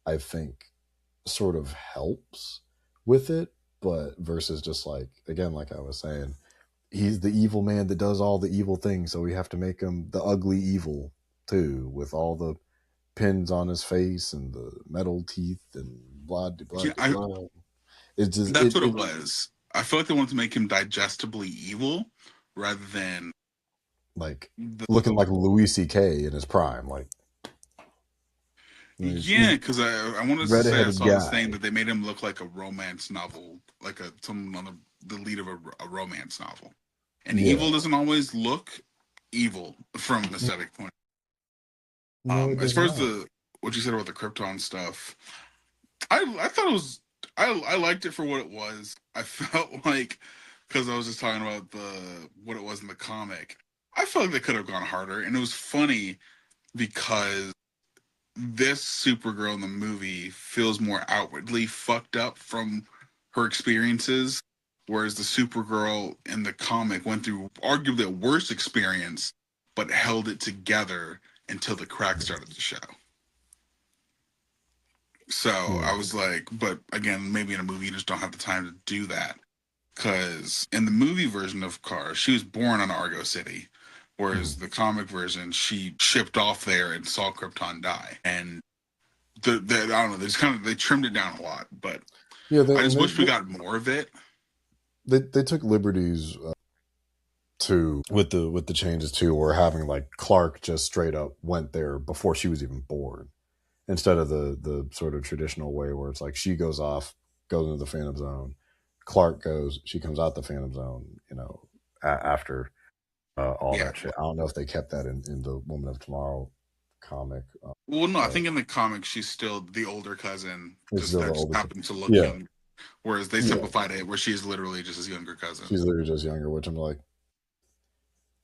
I think, sort of helps with it, but versus just like, again, like I was saying, he's the evil man that does all the evil things, so we have to make him the ugly evil too, with all the pins on his face and the metal teeth and blah blah Yeah, blah. It's just that's what it was. I feel like they wanted to make him digestibly evil rather than like the. looking like Louis C.K. in his prime. Like he's Yeah, because I wanted to say I redheaded saw this thing guy. that they made him look like a romance novel, like someone on the lead of a romance novel. And evil Yeah, doesn't always look evil from an aesthetic point. no, it As does far as not. the what you said about the Krypton stuff, I thought it was I liked it for what it was. I felt like because I was just talking about the what it was in the comic. I felt like they could have gone harder, and it was funny because this Supergirl in the movie feels more outwardly fucked up from her experiences, whereas the Supergirl in the comic went through arguably a worse experience, but held it together until the crack started to show. So Hmm. I was like, but again, maybe in a movie you just don't have the time to do that. Because in the movie version of Kara, she was born on Argo City, Hmm. whereas the comic version, she shipped off there and saw Krypton die. And I don't know, they trimmed it down a lot, but Yeah, I just wish we got more of it. they took liberties to with the changes too, or having like Clark just straight up went there before she was even born, instead of the sort of traditional way where it's like she goes off, goes into the Phantom Zone, Clark goes, she comes out the Phantom Zone, after all Yeah. that shit. I don't know if they kept that in the Woman of Tomorrow comic, Well, no, I but think in the comics she's still the older cousin, it's just still the that just older. happens to look Yeah, young. Whereas they yeah, simplified it, where she's literally just his younger cousin. she's literally just younger, which I'm like,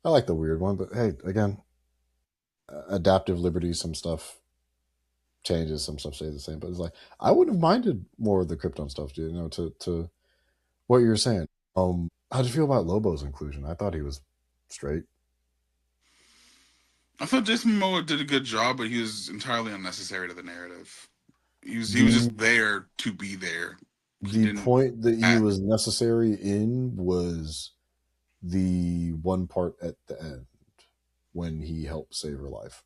I like the weird one, but hey, again, adaptive liberties, some stuff changes, some stuff stays the same. But it's like I wouldn't have minded more of the Krypton stuff, to what you're saying. How do you feel about Lobo's inclusion? I thought he was straight. I thought Jason Momoa did a good job, but he was entirely unnecessary to the narrative. He was The just there to be there. He the didn't point that he add. was necessary in was the one part at the end when he helped save her life.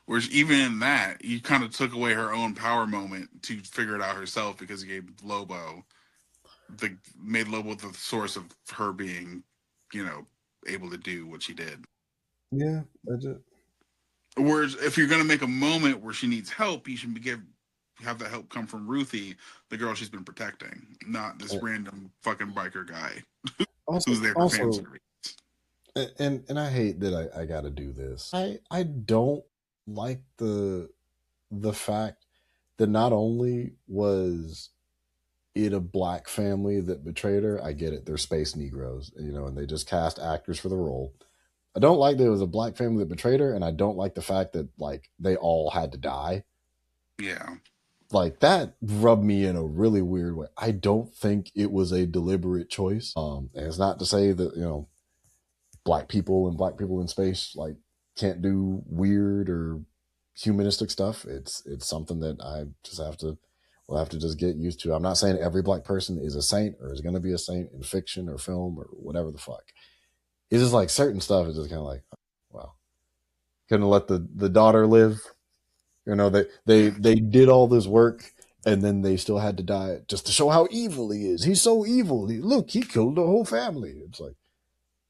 Whereas even in that, you kind of took away her own power moment to figure it out herself because he gave Lobo made Lobo the source of her being, you know, able to do what she did. Yeah, that's it. Whereas if you're gonna make a moment where she needs help, you should have that help come from Ruthie, the girl she's been protecting, not this random fucking biker guy Also, who's there for fan also, service. and I hate that I got to do this. I don't like the fact that not only was it a black family that betrayed her. I get it; they're space Negroes, and they just cast actors for the role. I don't like that it was a black family that betrayed her, and I don't like the fact that like they all had to die. Yeah. Like that rubbed me in a really weird way. I don't think it was a deliberate choice. And it's not to say that black people and black people in space like can't do weird or humanistic stuff. It's something that I just we'll have to just get used to. I'm not saying every black person is a saint or is going to be a saint in fiction or film or whatever the fuck. It's just like certain stuff is just kind of like, wow, couldn't let the daughter live. Yeah. They did all this work and then they still had to die just to show how evil he is. He's so evil. Look, he killed the whole family. It's like,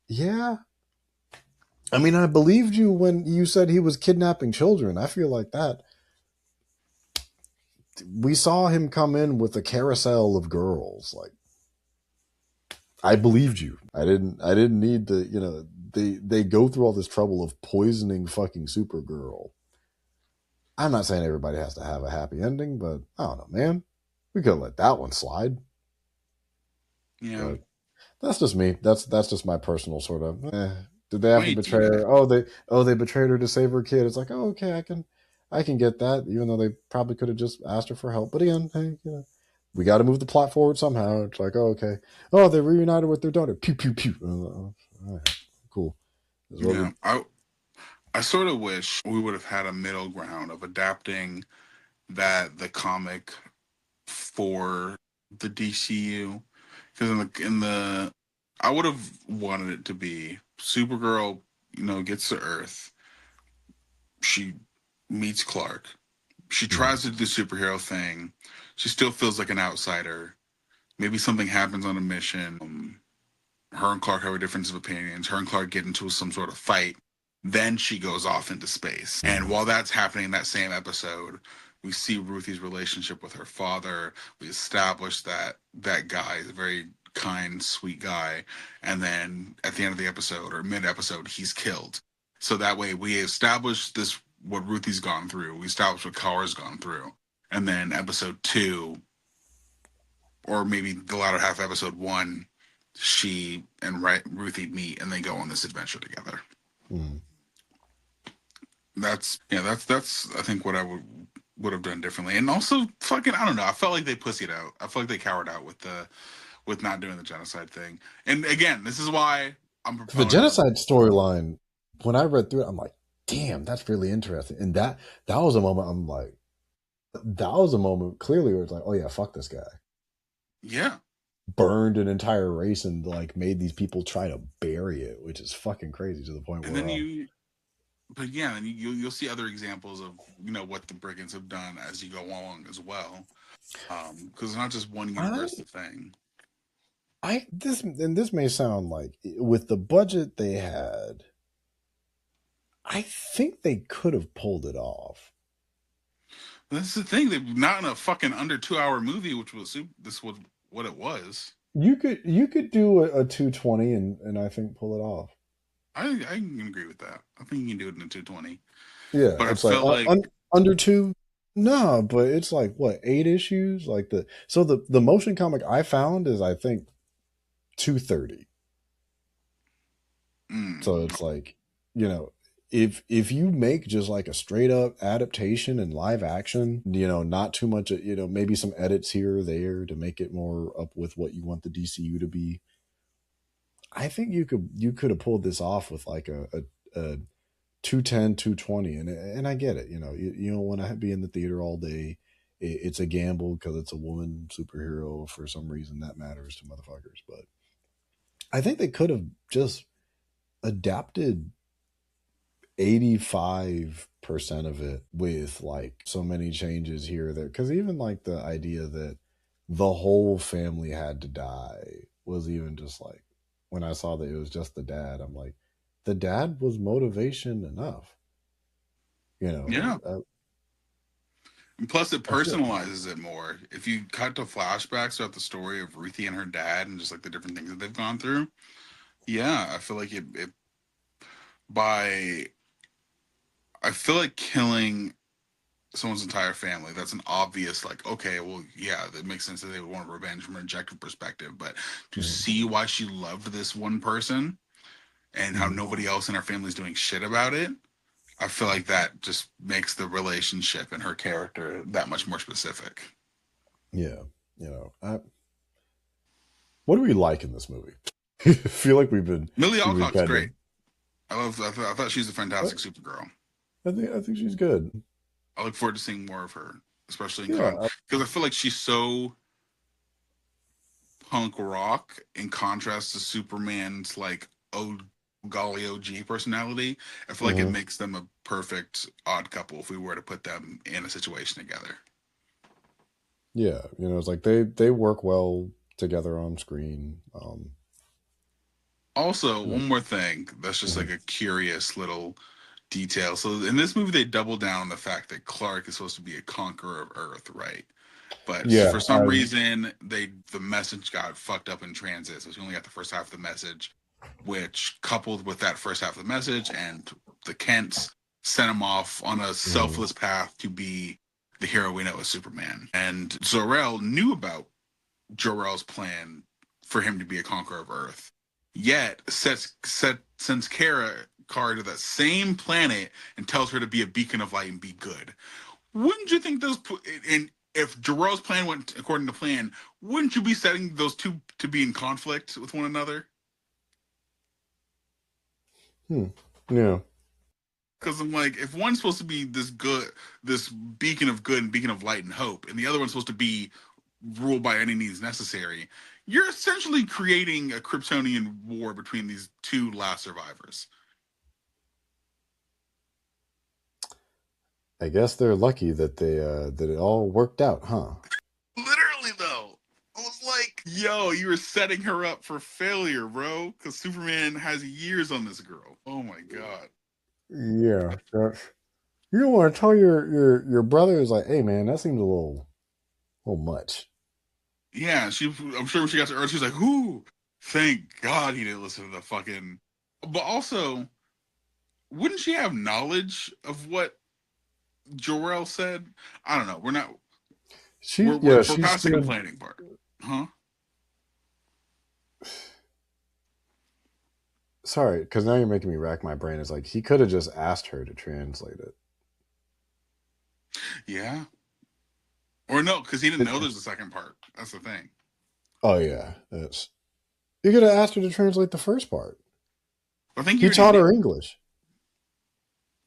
yeah. I mean, I believed you when you said he was kidnapping children. I feel like that. We saw him come in with a carousel of girls. Like, I believed you. I didn't need to, they go through all this trouble of poisoning fucking Supergirl. I'm not saying everybody has to have a happy ending, but I don't know, man. We could let that one slide. Yeah. But that's just me. That's just my personal sort of. Did they Why have to you do betray that? her? Oh they betrayed her to save her kid. It's like, oh, okay, I can get that. Even though they probably could have just asked her for help. But again, hey, we got to move the plot forward somehow. It's like, oh, okay. Oh, they reunited with their daughter. Pew pew pew. All right, cool. This is what we. Yeah. I sort of wish we would have had a middle ground of adapting the comic for the DCU because in the I would have wanted it to be Supergirl, gets to Earth. She meets Clark. She tries to do the superhero thing. She still feels like an outsider. Maybe something happens on a mission. Her and Clark have a difference of opinions. Her and Clark get into some sort of fight. Then she goes off into space. And while that's happening in that same episode, we see Ruthie's relationship with her father. We establish that that guy is a very kind, sweet guy. And then at the end of the episode or mid episode, he's killed. So that way we establish this, what Ruthie's gone through. We establish what Kara's gone through. And then episode 2, or maybe the latter half of episode 1, she and Ruthie meet and they go on this adventure together. Mm. That's I think what I would have done differently. And also fucking, I don't know, I felt like they pussied out. I felt like they cowered out with not doing the genocide thing. And again, this is why I'm The genocide storyline, when I read through it, I'm like, damn, that's really interesting. And that was a moment I'm like, that was a moment clearly where it's like, oh yeah, fuck this guy. Yeah. Burned an entire race and like made these people try to bury it, which is fucking crazy to the point and where then but yeah, and you'll see other examples of what the Brigands have done as you go along as well, because it's not just one universal thing. This may sound like, with the budget they had, I think they could have pulled it off. That's the thing. They're not in a fucking under 2-hour movie, which was what it was. You could do a 220 and I think pull it off. I can agree with that. I think you can do it in a 220. Yeah, but it's like under 2. No, but it's like what, 8 issues? Like the motion comic I found is, I think, 230. So it's like, if you make just like a straight up adaptation and live action, not too much, maybe some edits here or there to make it more up with what you want the DCU to be, I think you could have pulled this off with like a 210, 220. And I get it. You don't want to be in the theater all day. It's a gamble because it's a woman superhero. For some reason that matters to motherfuckers. But I think they could have just adapted 85% of it with like so many changes here or there. Because even like the idea that the whole family had to die was even just like, when I saw that it was just the dad, I'm like, the dad was motivation enough. Yeah. And plus, it personalizes it more. If you cut to flashbacks throughout the story of Ruthie and her dad and just like the different things that they've gone through, yeah, I feel like I feel like killing someone's entire family, that's an obvious, like, okay, well, yeah, that makes sense that they would want revenge from an objective perspective. But to see why she loved this one person and how nobody else in her family is doing shit about it, I feel like that just makes the relationship and her character that much more specific. Yeah. What do we like in this movie? I feel like we've been... Millie Alcock's great. I thought she's a fantastic Supergirl. I think she's good. I look forward to seeing more of her, especially in because I feel like she's so punk rock in contrast to Superman's like golly OG personality. I feel like it makes them a perfect odd couple if we were to put them in a situation together. Yeah, it's like they work well together on screen. Also, one more thing that's just like a curious little detail. So in this movie, they double down on the fact that Clark is supposed to be a conqueror of Earth, right? But for some reason, the message got fucked up in transit, so we only got the first half of the message, which, coupled with that first half of the message and the Kents, sent him off on a selfless path to be the hero we know as Superman. And Zor-El knew about Jor-El's plan for him to be a conqueror of Earth, yet sends Khary to that same planet and tells her to be a beacon of light and be good. Wouldn't you think and if Jor-El's plan went according to plan, wouldn't you be setting those two to be in conflict with one another? Yeah. Because I'm like, if one's supposed to be this beacon of good and beacon of light and hope, and the other one's supposed to be ruled by any means necessary, You're essentially creating a Kryptonian war between these two last survivors. I guess they're lucky that that it all worked out, huh? Literally, though, I was like, "Yo, you were setting her up for failure, bro." Because Superman has years on this girl. Oh my god. Yeah, you don't want to tell your brother is like, hey man, that seems a little much. Yeah, she. I'm sure when she got to Earth, she's like, "Whoo! Thank God he didn't listen to the fucking." But also, wouldn't she have knowledge of what Jor-El said? I don't know. We're not. We're She past the said. complaining part, huh? Sorry, because now you're making me rack my brain. It's like he could have just asked her to translate it. Yeah. Or no, because he didn't It- know there's a second part. That's the thing. Oh yeah, that's you could have asked her to translate the first part. I think he He already taught knew. her English.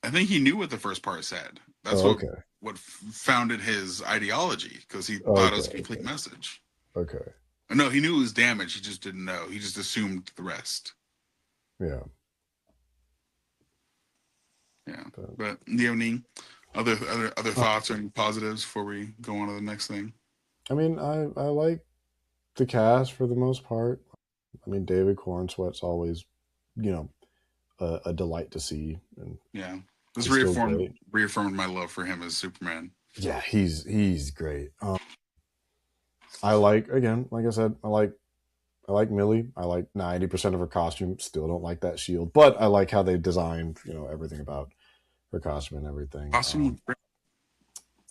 I think he knew what the first part said. That's Oh, okay, what founded his ideology because he thought it okay, was a complete okay, message. okay. No, he knew it was damage. He just didn't know. He just assumed the rest. Yeah. Yeah. But, But do you have any other thoughts or any positives before we go on to the next thing? I mean, I like the cast for the most part. I mean, David Cornsweet's always, you know, a delight to see, and Yeah. This he's still great. reaffirmed my love for him as Superman. Yeah, he's great. I like again, like I said, I like Millie. I like 90% of her costume. Still don't like that shield, but I like how they designed, everything about her costume and everything. Awesome.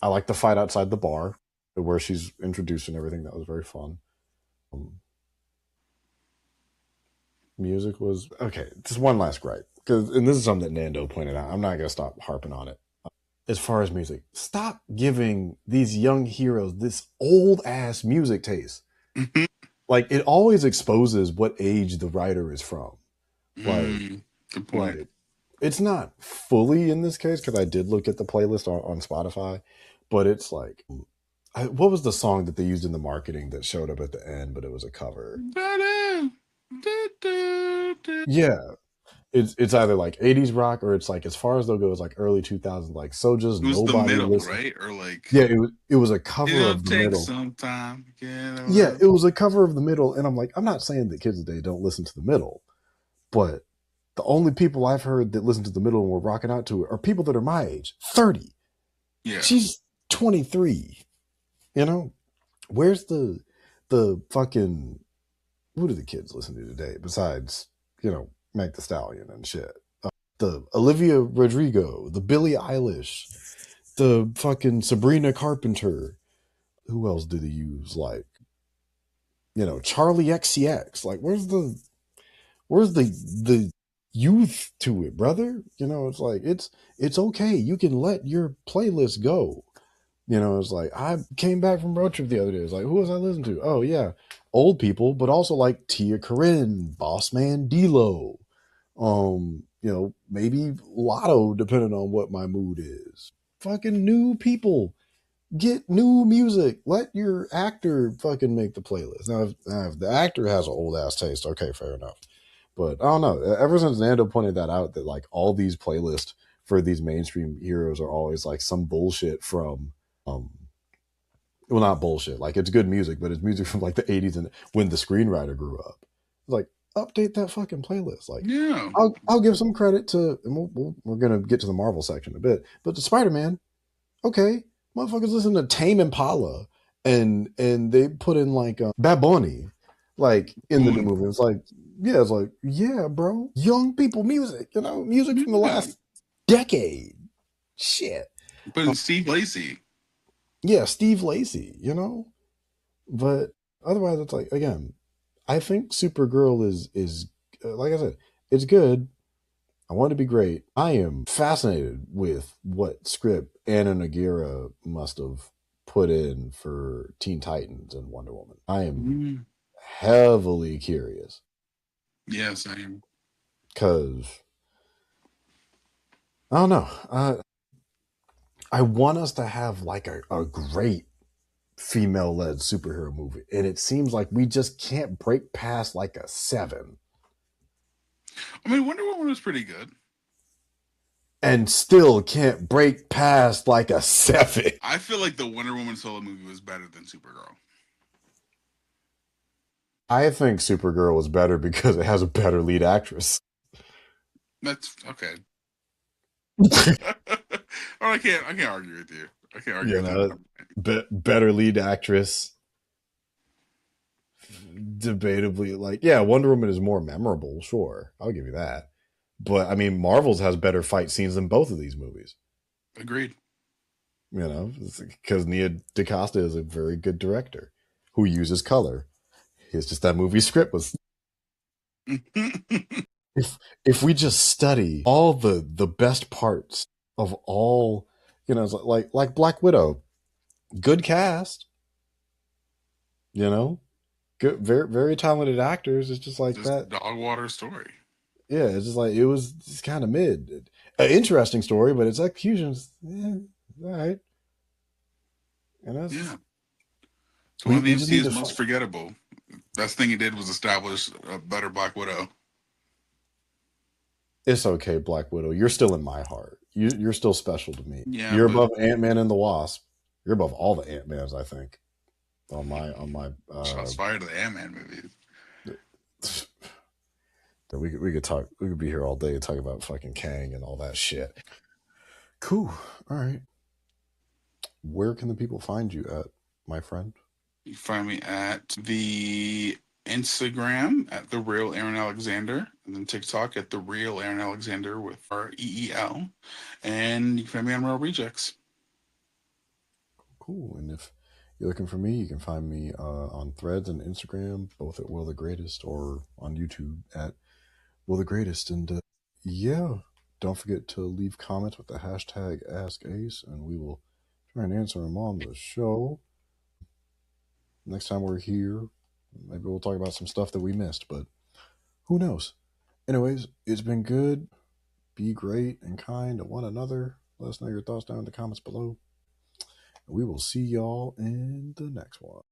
I like the fight outside the bar where she's introduced and everything. That was very fun. Um, Music was okay. Just one last gripe, and this is something that Nando pointed out. I'm not gonna stop harping on it. As far as music, stop giving these young heroes this old ass music taste. Like it always exposes what age the writer is from. Like, Good point. like it's not fully in this case because I did look at the playlist on Spotify, but it's like, what was the song that they used in the marketing that showed up at the end, but it was a cover? Yeah, it's either like 80s rock or it's like as far as they'll go, it's like early 2000s, like so just It was the nobody middle, listen. right? Or like Yeah, it was a cover it'll of the take middle. some time to get Yeah, over. it was a cover of the middle, and I'm like, I'm not saying that kids today don't listen to the middle, but the only people I've heard that listen to the middle and were rocking out to it are people that are my age, 30. Yeah. She's 23. You know, where's the fucking who do the kids listen to today besides Meg the Stallion and shit? The Olivia Rodrigo, the Billie Eilish, the fucking Sabrina Carpenter. Who else do they use? Like Charlie XCX. Like where's the youth to it, brother? It's like it's okay. You can let your playlist go. It's like I came back from road trip the other day. It's like, who was I listening to? Oh yeah, old people, but also like Tia Corinne, Bossman D-Lo, maybe Lotto, depending on what my mood is. Fucking new people. Get new music. Let your actor fucking make the playlist. Now if the actor has an old ass taste, okay, fair enough. But I don't know. Ever since Nando pointed that out, that like all these playlists for these mainstream heroes are always like some bullshit from um well, not bullshit. Like it's good music, but it's music from like the 80s and when the screenwriter grew up. Like update that fucking playlist. Like Yeah. I'll give some credit to, and we're gonna get to the Marvel section a bit, but the Spider-Man, okay, motherfuckers listen to Tame Impala and they put in like Bad Bunny, like in the new movie. It's like yeah, bro, young people music, music from the Yeah. last decade. Shit, But in Steve Lacy. yeah, Steve Lacy, but otherwise it's like again, I think Supergirl is like I said, it's good. I want it to be great. I am fascinated with what script Anna Nogueira must have put in for Teen Titans and Wonder Woman. I am heavily curious Yes, I am. because I don't know. I want us to have like a great female-led superhero movie, and it seems like we just can't break past like a 7. I mean, Wonder Woman was pretty good. And still can't break past like a 7. I feel like the Wonder Woman solo movie was better than Supergirl. I think Supergirl was better because it has a better lead actress. That's okay. Or I can't argue with you. I can't argue You with know, you. better lead actress. Debatably, like, yeah, Wonder Woman is more memorable, sure. I'll give you that. But I mean, Marvel's has better fight scenes than both of these movies. Agreed. You know, because Nia DaCosta is a very good director who uses color. It's just that movie script was. if we just study all the best parts of all, you know, like Black Widow, good cast, you know, good, very very talented actors. It's just like Just that. dog water story. Yeah, it's just like it was just kind of mid. An interesting story, but its execution's all right. And Yeah. that's It's one of the we just need MCU's to most forgettable. Best thing he did was establish a better Black Widow. It's okay, Black Widow. You're still in my heart. You're still special to me. Yeah, You're but above Ant-Man and the Wasp. You're above all the Ant-Mans, I think. On my shots fired to the Ant-Man movies. we could talk. We could be here all day and talk about fucking Kang and all that shit. Cool. All right. Where can the people find you at, my friend? You can find me at the Instagram at the real Aaron Alexander, and then TikTok at the real Aaron Alexander with our EEL, and you can find me on Real Rejects. Cool. And if you're looking for me, you can find me on Threads and Instagram, both at Will the Greatest, or on YouTube at Will the Greatest. And yeah, don't forget to leave comments with the hashtag AskAce, and we will try and answer them on the show. Next time we're here, maybe we'll talk about some stuff that we missed, but who knows? Anyways, it's been good. Be great and kind to one another. Let us know your thoughts down in the comments below. We will see y'all in the next one.